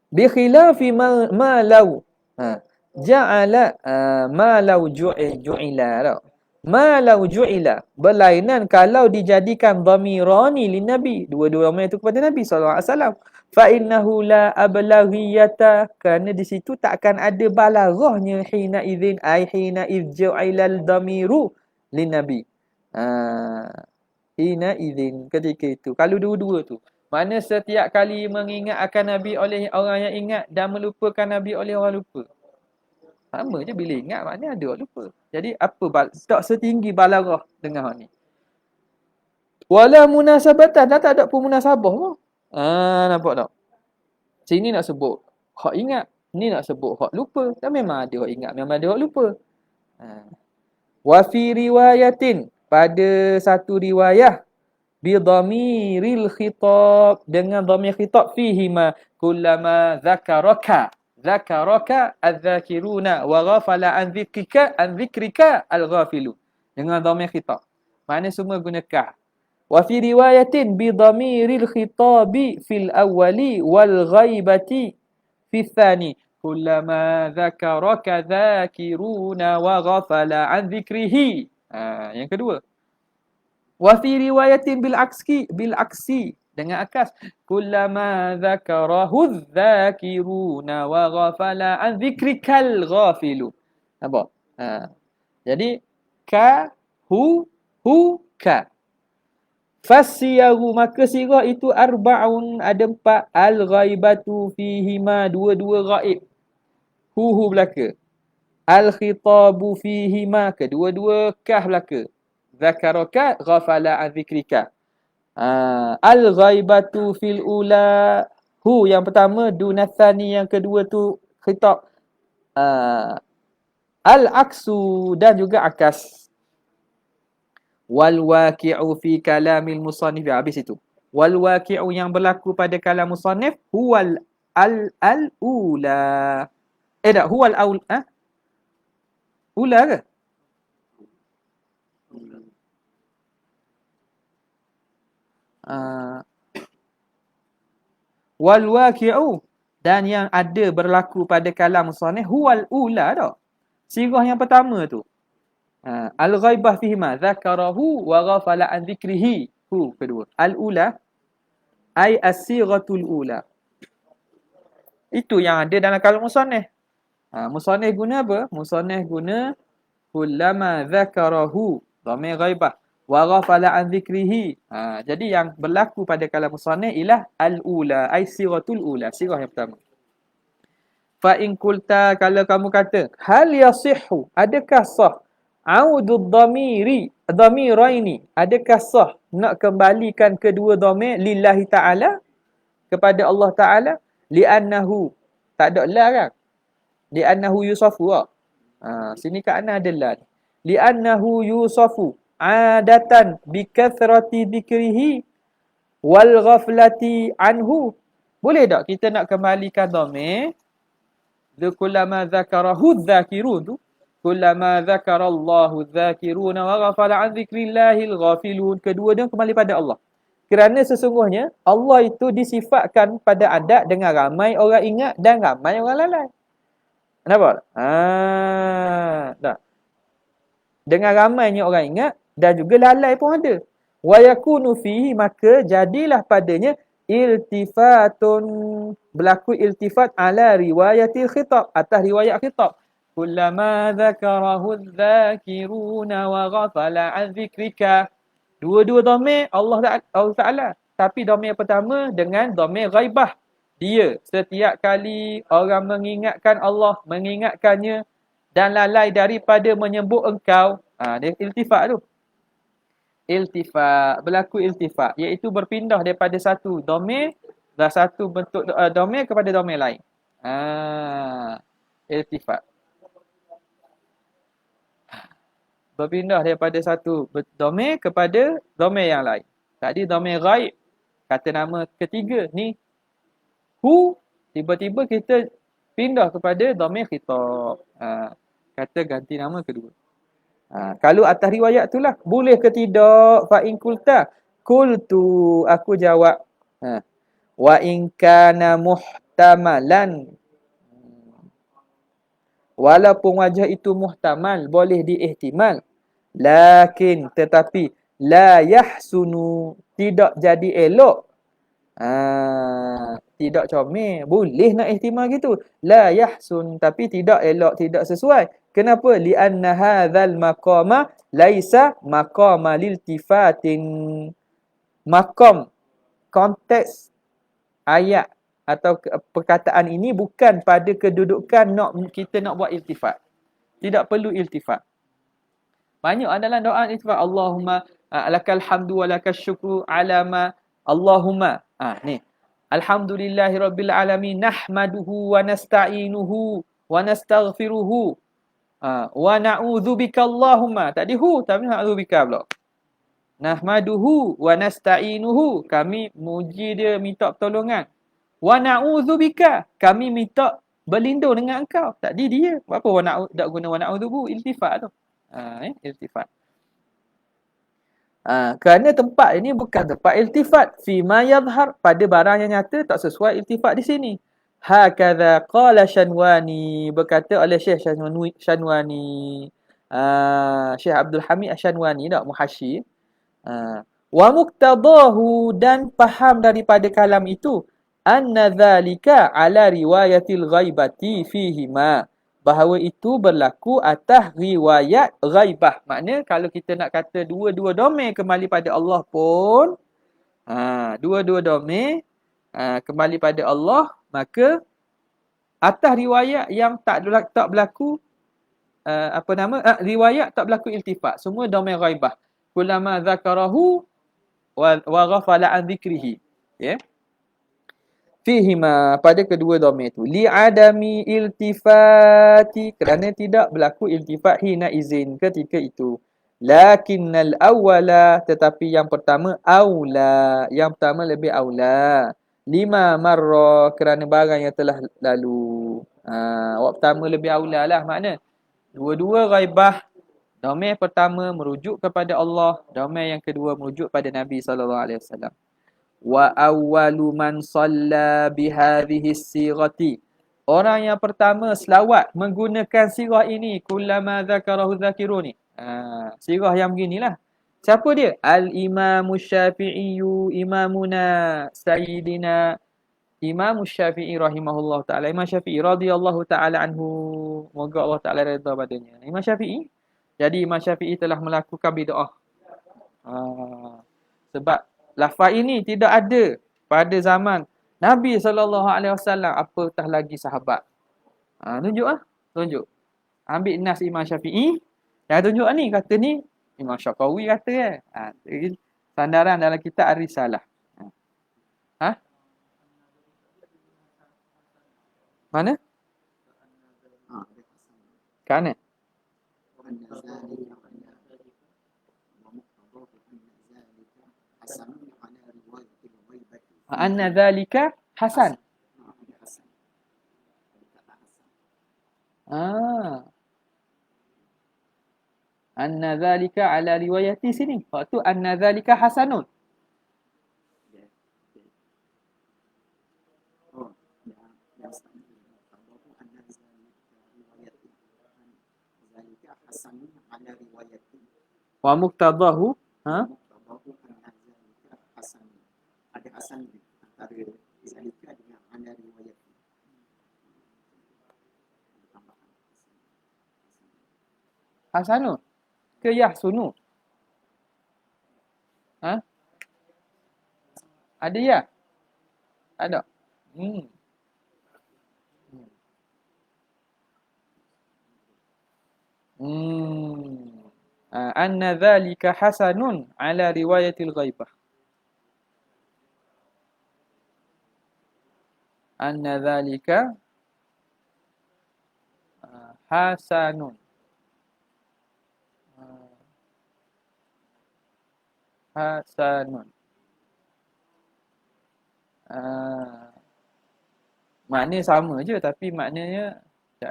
Bi khilafi ma law ja'ala ma law ju'ila. Ma law ju'ila, berlainan kalau dijadikan dhamirani lin Nabi, dua-dua dhamir itu kepada Nabi sallallahu alaihi wasallam. Fa innahu la ablaghiyata, kerana di situ tak akan ada balaghahnya, hina idzin ai hina idju'ilal dhamiru lin Nabi. Hina idzin, ketika itu. Kalau dua-dua tu, mana setiap kali mengingat akan Nabi oleh orang yang ingat dan melupakan Nabi oleh orang lupa. Sama je, bila ingat maknanya ada orang lupa. Jadi apa tak setinggi balaghah dengan hak ni. Wala munasabatan, tak ada pun munasabah pun. Nampak tak? Sini nak sebut hak ingat, ni nak sebut hak lupa. Dan memang ada hak ingat, memang ada hak lupa. Wa fi riwayatin, pada satu riwayah, bi dhamiril khitab, dengan dhamir khitab, fihi ma kullama zakaraka adz-dzakiruna wa ghafala an dzikrika al-ghafilu, dengan dhamir khitab. Makna semua guna ka. Wa fi riwayatin bi dhamiril khitabi fil awwali wal ghaibati fi tsani kullama zakaraka dzakiruna wa ghafala an dzikrihi. Yang kedua. Wa fi riwayatin bil aksi, dengan akas, kullama zakarahu dzakiruna wa ghafala an dzikrikal ghafilu. Nampak? Jadi ka hu ka. Fasiyahu, maka sirah itu arba'un, ada 4. Al ghaibatu fihima, dua-dua ghaib. Hu belaka. Al khitabu fihima, kedua-dua kah belaka. Zakaraka ghafala an dzikrika. Al ghaibatu fil ula, hu yang pertama, dunatsani yang kedua tu khitab. Al aksu, dan juga akas. Wal waqi'u fi kalamil musannif, habis itu. Wal waqi'u, yang berlaku pada kalam musannif, huwal al ula. Tak, huwal ula ke? Wal waqi'u, dan yang ada berlaku pada kalam musannif, huwal ula tak? Sirah yang pertama tu. Al ghaibah fihi ma zakarahu wa ghafala an dzikrihi. Hu kedua. Al ula ai as-sighatul ula. Itu yang ada dalam kalam musannif. Musannif guna apa? Musannif guna kullama zakarahu, dhamir ghaibah, wa ghafala an dzikrihi. Jadi yang berlaku pada kalam musannif ialah al-ula, ai siratul ula, sirah yang pertama. Fa in qulta, kalau kamu kata, hal yasihhu, adakah sah audud dhamiraini, adakah sah nak kembalikan kedua dhamir lillahi ta'ala, kepada Allah Ta'ala, li'annahu, tak ada la kan? Li'annahu yusafu. Sini kat ana ada la. Li'annahu yusafu adatan bikathrati dzikrihi wal ghaflati anhu. Boleh tak kita nak kembalikan dhamir Kullama dzakarahu dzakirun tu. Kullama dzakarallahu dzakiruna wa ghafala an dzikrillahil ghafilun. Kedua dia kembali pada Allah. Kerana sesungguhnya Allah itu disifatkan pada adat dengan ramai orang ingat dan ramai orang lalai. Kenapa? Tak. Dengan ramainya orang ingat dan juga lalai pun ada. Wa yakunu fihi, maka jadilah padanya iltifatun, berlaku iltifat ala riwayatil khitab, atas riwayat khitab. Kullama dzakarahu dzakiruna wa ghafala an dzikrika. Dua-dua dhamir Allah Ta'ala. Tapi dhamir pertama dengan dhamir ghaibah. Dia setiap kali orang mengingatkan Allah, mengingatkannya dan lalai daripada menyebut engkau. Dia iltifat tu. Iltifat, berlaku iltifat, iaitu berpindah daripada satu dhamir dan satu bentuk dhamir kepada dhamir lain. Iltifat. Berpindah daripada satu dhamir kepada dhamir yang lain. Tadi dhamir ghaib, kata nama ketiga ni hu, tiba-tiba kita pindah kepada dhamir khitab. Kata ganti nama kedua. Kalau atas riwayat itulah, boleh ke tidak? Fa in qulta, qultu, aku jawab. Wa in kana muhtamalan, walaupun wajah itu muhtamal, boleh diihtimal. Lakin, tetapi, la yahsunu, tidak jadi elok. Tidak comel. Boleh nak ihtimal gitu. La yahsun, tapi tidak elok, tidak sesuai. Kenapa? Lianna hadzal maqama laisa maqama liltifatin. Maqam, konteks ayat atau perkataan ini bukan pada kedudukan kita nak buat iltifat. Tidak perlu iltifat. Banyak dalam doa iltifat. Allahumma lakal hamdu wa lakal syukru ala ma Allahumma. Ni. Alhamdulillahi rabbil alamin, nahmaduhu wa nasta'inuhu wa nastaghfiruhu. Wa na'udzubika Allahumma. Tadi hu, tapi na'udzubika pula. Nahmaduhu wa nasta'inuhu. Kami muji dia, minta pertolongan. Wa na'udzubika. Kami minta berlindung dengan engkau. Tadi dia. Apa tak guna wa na'udzubu? Iltifat tu. Iltifat. Kerana tempat ini bukan tempat iltifat. Fima yadhhar, pada barang yang nyata tak sesuai iltifat di sini. Hakadha qala Shanwani, berkata oleh Syekh Shanwani. Syekh Abdul Hamid Shanwani tak, muhasyi. Wa muqtadahu, dan faham daripada kalam itu, anna dhalika ala riwayatil ghaibati fihima, bahawa itu berlaku atas riwayat ghaibah. Maknanya kalau kita nak kata dua-dua dhamir kembali pada Allah pun, dua-dua dhamir kembali pada Allah, maka atas riwayat yang tak berlaku riwayat tak berlaku iltifat, semua dhamir ghaibah. Kullama dzakarahu wa ghafala an dzikrihi. Fihima, pada kedua dhamir itu, li'adami iltifati, kerana tidak berlaku iltifat hina izin, ketika itu. Lakinnal awwala, tetapi yang pertama aula, yang pertama lebih aula. Lima marra, kerana barang yang telah lalu. Waktu pertama lebih aula lah, makna dua-dua ghaibah. Dhamir pertama merujuk kepada Allah, dhamir yang kedua merujuk pada Nabi SAW. Wa awwalu man shalla bihadhihi sighati, orang yang pertama selawat menggunakan sirah ini, kullama dzakarahu dzakiruni. Sirah yang beginilah. Siapa dia? Al-Imam Syafi'i, imamuna sayyidina Imam Syafi'i rahimahullah ta'ala. Imam Syafi'i radhiyallahu ta'ala anhu, moga Allah Ta'ala redha padanya. Imam Syafi'i. Jadi Imam Syafi'i telah melakukan bid'ah. Sebab lafaz ini tidak ada pada zaman Nabi SAW, apatah lagi sahabat. Tunjuk. Ambil nas Imam Syafi'i, yang tunjuk ni, kata ni Imam Syakawi kata sandaran dalam kitab Ar-Risalah. Mana? Kana? Anna dhalika hasan. Anna dhalika ala riwayati sini. Waktu anna dhalika hasanun. Dia- dia- Oh, yang selanjutnya. Muqtadahu anna zalika riwayatin. Zalika hasanun ala riwayatin. Wa muqtadahu. Muqtadahu anna zalika hasanun. Ada hasan antara zalika dengan ala riwayatin. Ada tambahan hasan. Hasanun. Ke yahsunu. Ada ya? Ada. Anna dhalika hasanun ala riwayatil ghaibah. Anna dhalika hasanun. Hasanun. Maknanya sama je tapi maknanya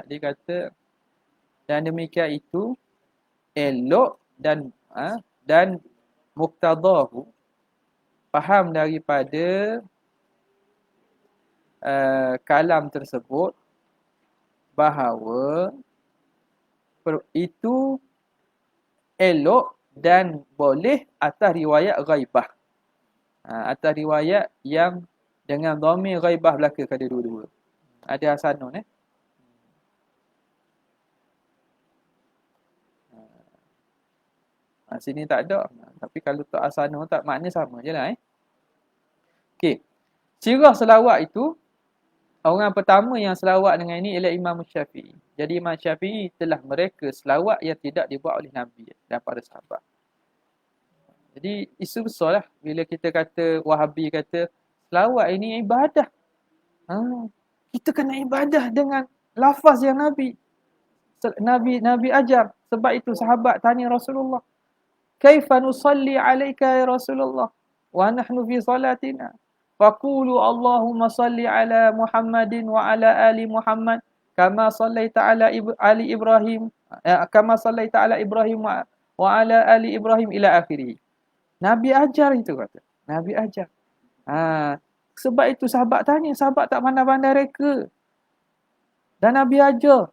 dia kata dan demikian itu elok dan muqtadahu faham daripada kalam tersebut bahawa itu elok dan boleh atas riwayat ghaibah. Atas riwayat yang dengan dhamir ghaibah belaka kada dua-dua. Ada hasanun sini tak ada. Tapi kalau tak hasanun tak makna sama je lah Okey. Sirah selawat itu orang pertama yang selawat dengan ini ialah Imam Syafi'i. Jadi Imam Syafi'i telah mereka selawat yang tidak dibuat oleh Nabi dan para sahabat. Jadi isu besar lah bila kita kata Wahabi kata selawat ini ibadah. Kita kena ibadah dengan lafaz yang Nabi ajar. Sebab itu sahabat tanya Rasulullah, "Kaifa nusalli 'alaika ya Rasulullah wa nahnu fi salatina?" Faqulu Allahumma salli ala Muhammadin wa ala ali Muhammad kama sallaita ala ali Ibrahim kama sallaita ala Ibrahim wa ala ali Ibrahim ila akhirih. Nabi ajar itu kata. Nabi ajar. Sebab itu sahabat tanya, sahabat tak pandai-pandai reka. Dan Nabi ajar.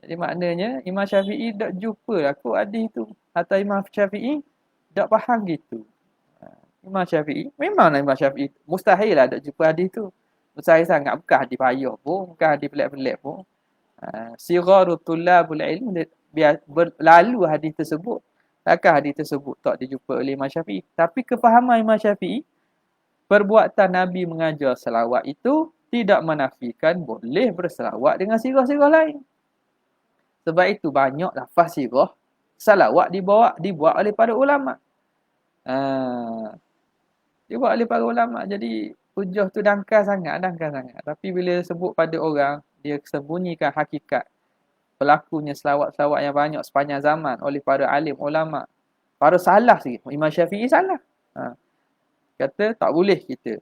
Jadi maknanya Imam Syafi'i tak jumpa aku hadis tu. Atau Imam Syafi'i tak faham gitu. Imam Syafi'i, memanglah Imam Syafi'i mustahil lah tak jumpa hadis tu. Mustahil sangat, bukan hadis payah pun, bukan hadis pelik-pelik pun. Sigharu tullabul ilm berlalu hadis tersebut. Takkan hadis tersebut tak dijumpa oleh Imam Syafi'i. Tapi kefahaman Imam Syafi'i, perbuatan Nabi mengajar selawat itu tidak menafikan boleh berselawat dengan sirah-sirah lain. Sebab itu banyak lafaz sirah salawat dibuat oleh para ulama. Dibuat oleh para ulama. Jadi hujah tu dangkal sangat. Tapi bila sebut pada orang, dia sembunyikan hakikat berlakunya selawat-selawat yang banyak sepanjang zaman oleh para alim ulama. Para salah sikit. Imam Syafi'i salah. Kata tak boleh kita.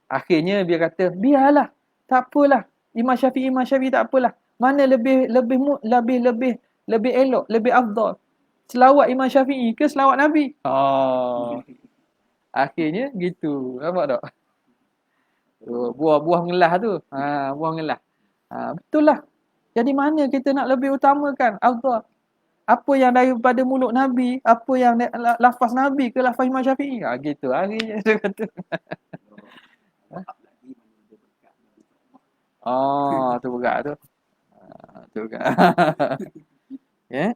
Akhirnya dia kata, biarlah. Tak apalah. Imam Syafi'i tak apalah. Mana lebih elok, lebih afdal. Selawat Imam Syafi'i ke selawat Nabi? Akhirnya gitu. Nampak tak? Buah ngelah tu. Buah ngelah. Betul lah. Jadi mana kita nak lebih utamakan afdal? Apa yang daripada mulut Nabi, apa yang lafaz Nabi ke lafaz Imam Syafi'i? Gitu. Akhirnya dia kata. Tu berat tu. Tu berat. Ya.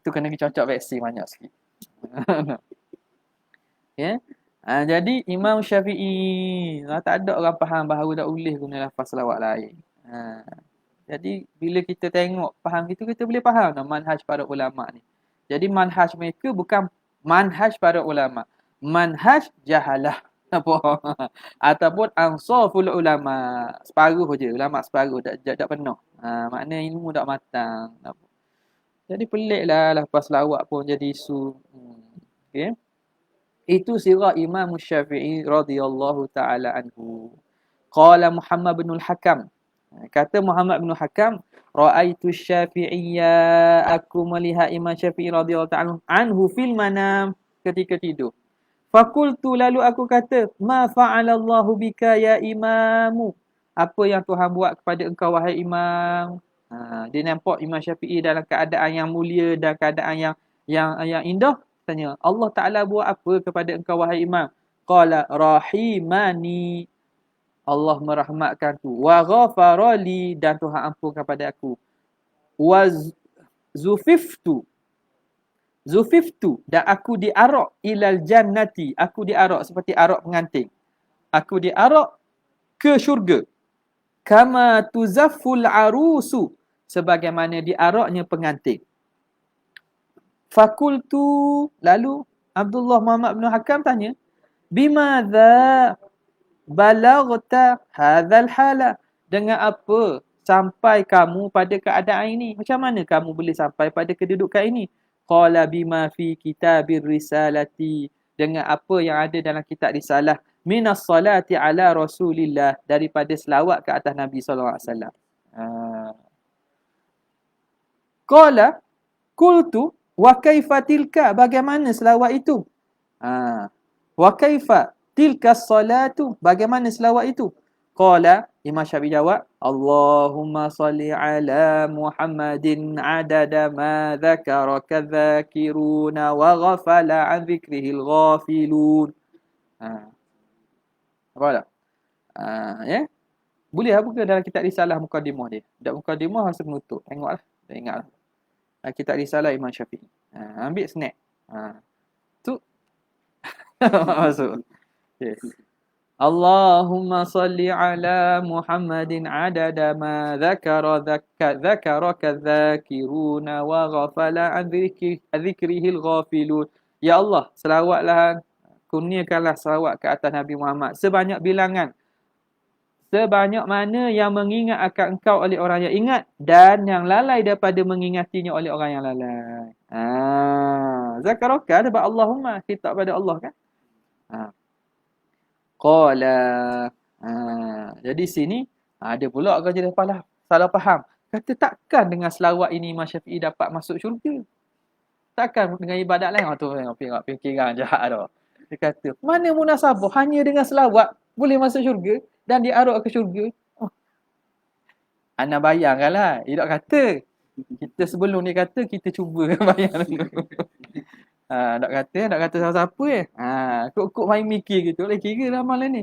Tu kena cocok vaksin banyak sikit. Ya. Jadi Imam Syafi'i tak ada orang faham bahawa tak boleh guna lafaz selawat lain. Jadi bila kita tengok faham gitu, kita boleh faham manhaj para ulama ni. Jadi manhaj mereka bukan manhaj para ulama. Manhaj jahalah. Ataupun ansaful ulama. Separuh je. Ulama separuh. Tak penuh. Maknanya ilmu tak matang. Jadi peliklah lafaz selawat pun jadi isu. Okay. Itu sirah Imam Syafi'i radhiyallahu ta'ala anhu. Qala Muhammad bin al-Hakam. Kata Muhammad bin Hakam, ra'aitu Syafi'iyya, aku melihat Imam Syafi'i radhiyallahu ta'ala anhu fil manam, ketika tidur. Fakultu, lalu aku kata, ma fa'alallahu bika ya imamu, apa yang Tuhan buat kepada engkau wahai imam. Dia nampak Imam Syafi'i dalam keadaan yang mulia dan keadaan yang indah. Tanya, Allah Ta'ala buat apa kepada engkau wahai imam? Qala rahimani, Allah merahmatkanku. Wa ghafarali, dan Tuhan ampunkan kepada aku. Wa zufiftu, dan aku diarak ilal jannati, aku diarak seperti arak pengantin. Aku diarak ke syurga. Kama tuzafful arusu, sebagaimana diaraknya pengantin. Fakultu, lalu Abdullah Muhammad bin Hakam tanya, bimadza balagta hadzal hala, dengan apa sampai kamu pada keadaan ini? Macam mana kamu boleh sampai pada kedudukan ini? Qala bima fi kitabir risalati, dengan apa yang ada dalam kitab risalah, minas salati ala rasulillah, daripada selawat ke atas Nabi sallallahu alaihi wasallam. Qala qultu wa kaifa tilka, bagaimana selawat itu? Wa kaifa tilka salatu, bagaimana selawat itu? Qala, Imam Syafi'i jawab, Allahumma salli ala Muhammadin adada ma dzakaraka dzakiruna wa ghafala an dzikrihil ghafilun. Apa tak? Ya? Boleh lah buka dalam kitab risalah mukadimah dia. Dalam mukadimah masa penutup. Tengoklah. Dah ingatlah. Kitab risalah Imam Syafi'i. Ambil snack. Tu masuk. Yes. Allahumma salli ala Muhammadin adada ma dzakaraka dzakiruna wa ghafala an dzikrihil ghafilun. Ya Allah, selawatlah, kurniakanlah selawat ke atas Nabi Muhammad sebanyak bilangan, sebanyak mana yang mengingat akan engkau oleh orang yang ingat, dan yang lalai daripada mengingatinya oleh orang yang lalai. Zakaraka, sebab Allahumma, kita pada Allah kan. Qala. Jadi sini ada pula kau jadi salah faham. Kata takkan dengan selawat ini Imam Syafi'i dapat masuk syurga. Takkan dengan ibadat lain. Tu tengok fikiran jahat dah. Dia kata, mana munasabah hanya dengan selawat boleh masuk syurga dan diarak ke syurga? Ana bayangkanlah. Dia tak kata. Kita sebelum dia kata, kita cuba bayang dulu. Tak kata siapa-siapa kok main mikir gitu. Boleh kira ramalan ni.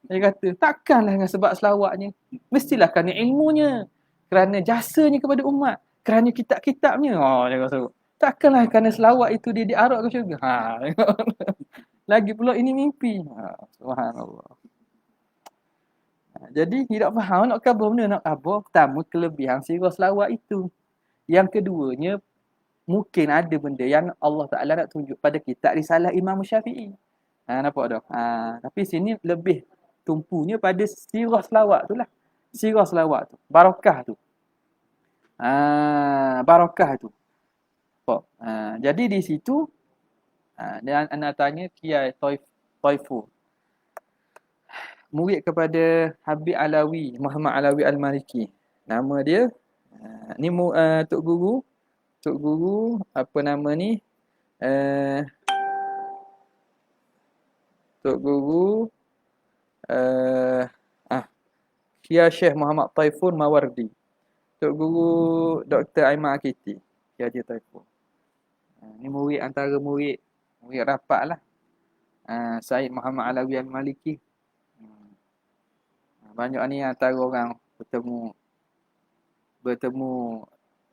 Dia kata, takkanlah dengan sebab selawatnya. Mestilah kerana ilmunya, kerana jasanya kepada umat, kerana kitab-kitabnya. Dia kata, takkanlah kerana selawat itu dia diarak ke syurga. Lagi pula ini mimpi. Subhanallah. Jadi tidak faham nak khabar benda nak khabar. Pertama, kelebihan sirah selawat itu. Yang keduanya, mungkin ada benda yang Allah Ta'ala nak tunjuk pada kitab risalah Imam Syafi'i. Nampak tak? Tapi sini lebih tumpunya pada sirah selawat tu lah. Sirah selawat tu. Barakah tu. Barakah tu. Jadi di situ, dan anak tanya Kiai Taifur, murid kepada Habib Alawi, Muhammad Alawi Al-Maliki. Nama dia, ni Tok Guru, apa nama ni? Tok Guru, Kia Syekh Muhammad Taifur Mawardi. Tok Guru Dr. Aiman Akiti. Kia dia Taifur. Ni murid antara murid rapat lah. Syed Muhammad Alawi Al-Maliki. Banyak ni antara orang bertemu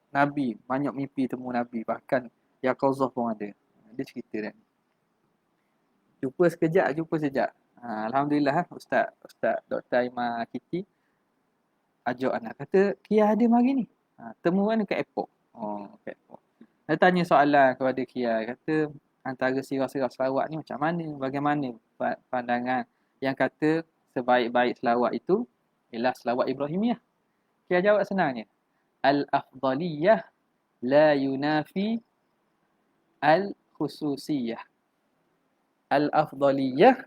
Nabi, banyak mimpi temu Nabi, bahkan Yaqazah pun ada. Dia cerita kan. Jumpa sekejap. Alhamdulillah Ustaz Dr. Aiman Akiti ajak anak, kata Kia ada mari ni. Temu kan dekat airport. Kat airport. Dia tanya soalan kepada Kia, kata antara sirah-sirah selawat ni macam mana? Bagaimana pandangan yang kata sebaik-baik selawat itu ialah selawat Ibrahimiyah? Kia jawab senangnya, al-afdaliyah la yunafi al-khususiyah. Al-afdaliyah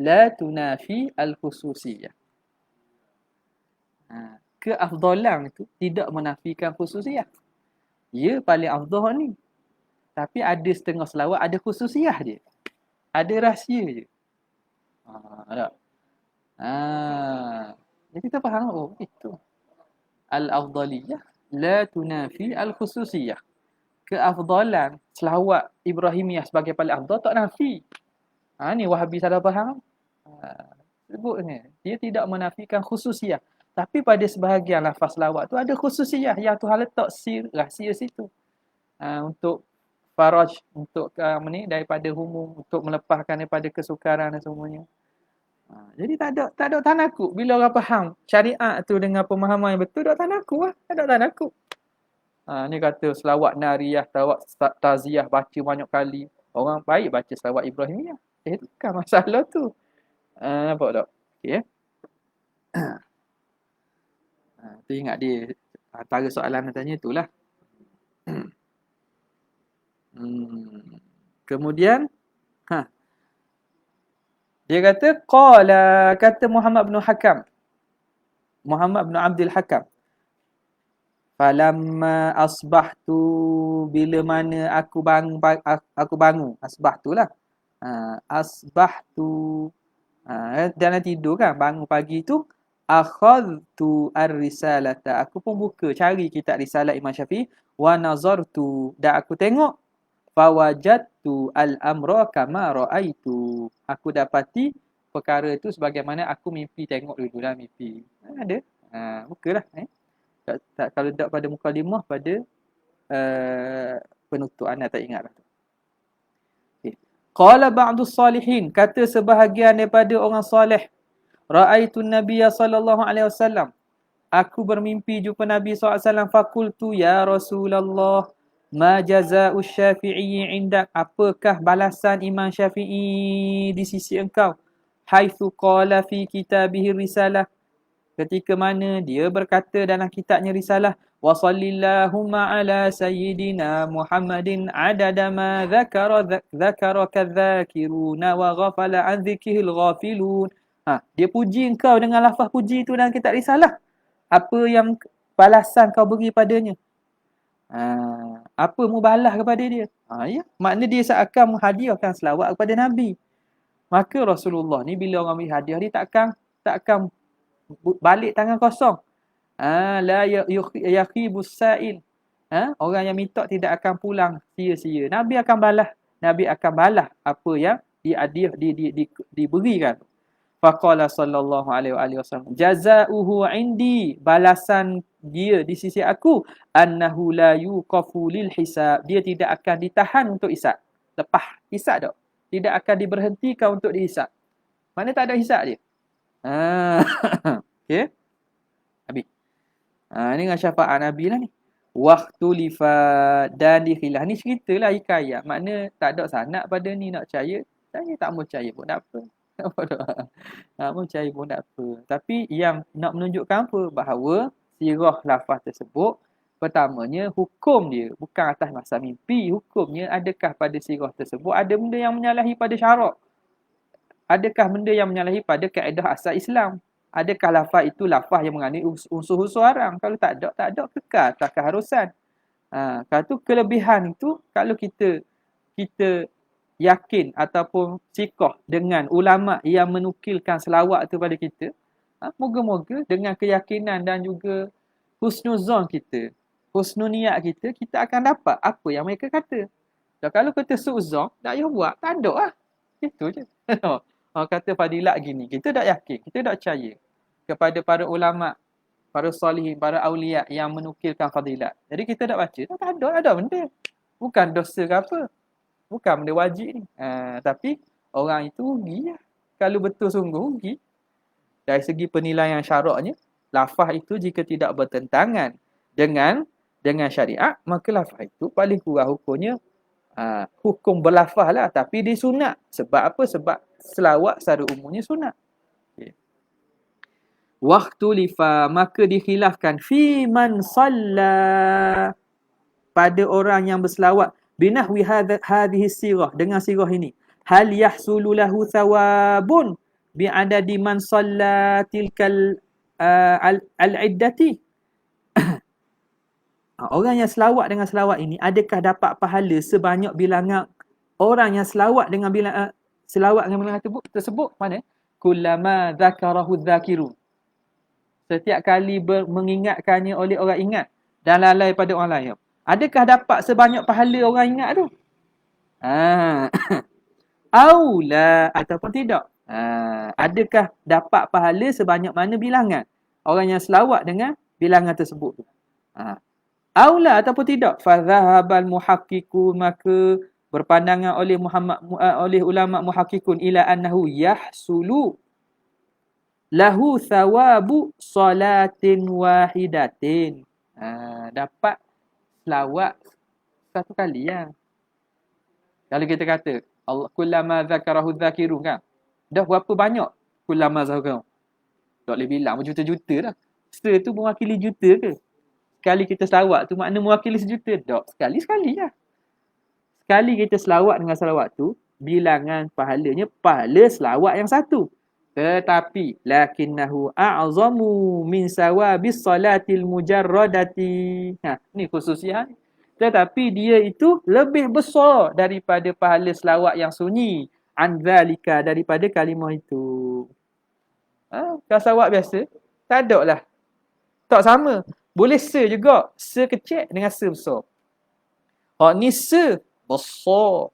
la tunafi al-khususiyah. Keafdalan itu tidak menafikan khususiyah. Ya paling afdal ni. Tapi ada setengah selawat ada khususiyah je. Ada rahsia je. Tak? Jadi kita faham, oh itu. Al-afdaliyah la tunafi al-khususiyah. Keafdalan selawat Ibrahimiyah sebagai paling afdal tak nafi. Ni Wahabi salah faham. Sebut ni. Dia tidak menafikan khususiyah. Tapi pada sebahagian lafaz selawat tu ada khususiyah yang Tuhan letak rahsia situ. Untuk faraj, untuk daripada humum, untuk melepaskan daripada kesukaran dan semuanya. Jadi tak ada tanakuk. Bila orang faham syariat tu dengan pemahaman yang betul, tak tanakuk lah. Tak ada tanakuk. Ni kata selawat nariyah, selawat taziah baca banyak kali. Orang baik baca selawat Ibrahimiyah. Itu kan masalah tu. Nampak tak? Okey. Tu ingat dia antara soalan yang tanya itulah. Kemudian dia kata kata Muhammad bin Hakam. Muhammad bin Abdul Hakam. Falamma asbahtu, bila mana aku bangun. Asbahtulah. Asbahtu. Dalam tidur kan, bangun pagi tu akhadtu ar-risalata. Aku pun buka cari kitab risalah Imam Syafi'i wa nazartu, dan aku tengok fawajadtu al-amra kama raaitu. Aku dapati perkara itu sebagaimana aku mimpi tengok dulu dalam mimpi. Ada. Bukalah kalau tak pada mukadimah, pada penutup anda tak ingatlah. Okay. Qala ba'dus salihin, kata sebahagian daripada orang soleh, ra'aitu nabiyya sallallahu alaihi wasallam, aku bermimpi jumpa Nabi SAW. Fakultu ya Rasulullah, ma jazaa'u syafi'i indak, apakah balasan Imam Syafi'i di sisi engkau? Haitsu qala fi kitabihi risalah, ketika mana dia berkata dalam kitabnya risalah, wa sallillahumma ala sayyidina Muhammadin adada ma dzakara kadzakiruna wa ghafala an dzikril ghafilun. Dia puji engkau dengan lafaz puji itu dalam kitab risalah. Apa yang balasan kau beri padanya? Apa mubalah kepada dia? Ya, makna dia seakan menghadiahkan selawat kepada Nabi. Maka Rasulullah ni bila orang beri hadiah, dia takkan balik tangan kosong. La yakhibus sa'il. Orang yang minta tidak akan pulang sia-sia. Nabi akan balas apa yang diberikan. Faqala sallallahu alaihi wasallam, jazaohu indi, balasan dia di sisi aku, annahu la yuqafu lil hisab, dia tidak akan ditahan untuk hisab. Lepas hisab tak, tidak akan diberhentikan untuk dihisab. Mana tak ada hisab dia. Okey. Habis. Ni dengan syafaat Nabi lah ni. Waktu lifa, dan dikhilaf. Ni ceritalah hikayat. Makna tak ada sanad pada ni, nak percaya. Saya tak mau percaya pun tak apa. Tak mau percaya pun tak apa. Tapi yang nak menunjukkan apa? Bahawa sirah lafaz tersebut, pertamanya hukum dia bukan atas masa mimpi. Hukumnya adakah pada sirah tersebut ada benda yang menyalahi pada syarak? Adakah benda yang menyalahi pada kaedah asal Islam? Adakah lafaz itu lafaz yang mengandungi unsur-unsur haram? Kalau tak ada kekal atas keharusan. Kalau tu kelebihan itu, kalau kita yakin ataupun sikoh dengan ulama yang menukilkan selawat tu pada kita, moga-moga dengan keyakinan dan juga husnuzon kita, husnuniat kita, kita akan dapat apa yang mereka kata. Dan kalau kita su'zon, tak payah buat, tak ada lah. Itu je. Kata fadilat gini, kita tak yakin, kita tak percaya kepada para ulama, para salihin, para awliya yang menukilkan fadilat. Jadi kita tak baca, tak ada benda. Bukan dosa ke apa. Bukan benda wajib ni. Tapi orang itu rugi lah. Kalau betul sungguh rugi. Dari segi penilaian syaraknya, lafaz itu jika tidak bertentangan dengan syariat, maka lafaz itu paling kurang hukumnya hukum berlafaz lah, tapi dia sunat. Sebab apa? Sebab selawat secara umumnya sunat. Okay. Waktu lifa, maka dikhilafkan fi man salla, pada orang yang berselawat binahwi hadhihi sirah, dengan sirah ini. Hal yahsulu lahu thawabun bi'adadi man salla tilkal al-iddati. Orang yang selawat dengan selawat ini adakah dapat pahala sebanyak bilangan orang yang selawat dengan bilangan tersebut? Mana? Kullama dzakarahu dzakiru. Setiap kali mengingatkannya oleh orang ingat dan lalai pada orang lain. Adakah dapat sebanyak pahala orang ingat tu? Aula ataupun tidak? Adakah dapat pahala sebanyak mana bilangan orang yang selawat dengan bilangan tersebut tu? Aula ataupun tidak? Fadhahabal muhaqqiqu, maka berpandangan oleh ulama muhaqqiqun ila annahu yahsulu lahu thawabu salatin wahidatin. Dapat selawat satu kali ya. Kalau kita kata Allah kullama zakarahu dzakirun kan. Dah berapa banyak kullama zakarahu? Tak boleh bilang berjuta-juta dah. Tu mewakili juta ke? Sekali kita selawat tu makna mewakili sejuta? Tak, sekali-sekali lah. Sekali kita selawat dengan selawat tu, bilangan pahalanya pahala selawat yang satu. Tetapi lakinnahu a'zamu min sawabis salatil mujarradati. Ni khususiah. Tetapi dia itu lebih besar daripada pahala selawat yang sunyi. An zalika, daripada kalimah itu. Kalau selawat biasa, tak ada lah. Tak sama. Boleh se juga. Se kecil dengan se besar. Ni se besar.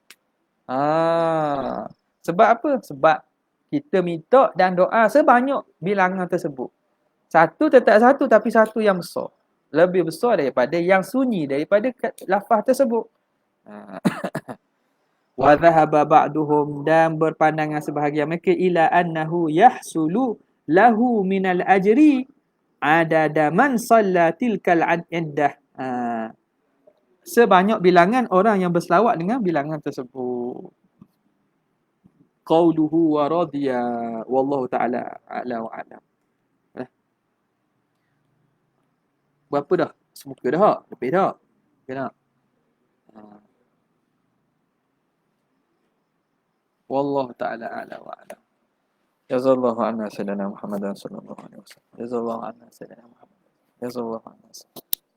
Sebab apa? Sebab kita minta dan doa sebanyak bilangan tersebut. Satu tetap satu tapi satu yang besar. Lebih besar daripada yang sunyi daripada lafaz tersebut. Wa dhahaba ba'duhum, dan berpandangan sebahagian mereka ila annahu yahsulu lahu minal ajri adada man salla tilkal iddah. Sebanyak bilangan orang yang berselawat dengan bilangan tersebut. Qauluhu wa radiya wallahu ta'ala a'la wa a'lam. Berapa dah? Semuka dah. Lebih dah. Kena. Wallahu ta'ala a'la wa a'lam. Jazallahu anna sayyidina Muhammadan sallallahu alaihi wasallam. Jazallahu anna sayyidina Muhammad. Jazallahu anna.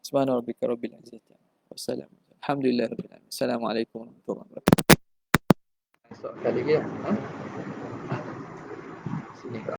Subhana rabbika rabbil izzati wassalam. Alhamdulillah rabbil alamin. Assalamualaikum warahmatullahi wabarakatuh. Soal kali lagi ya. Sini.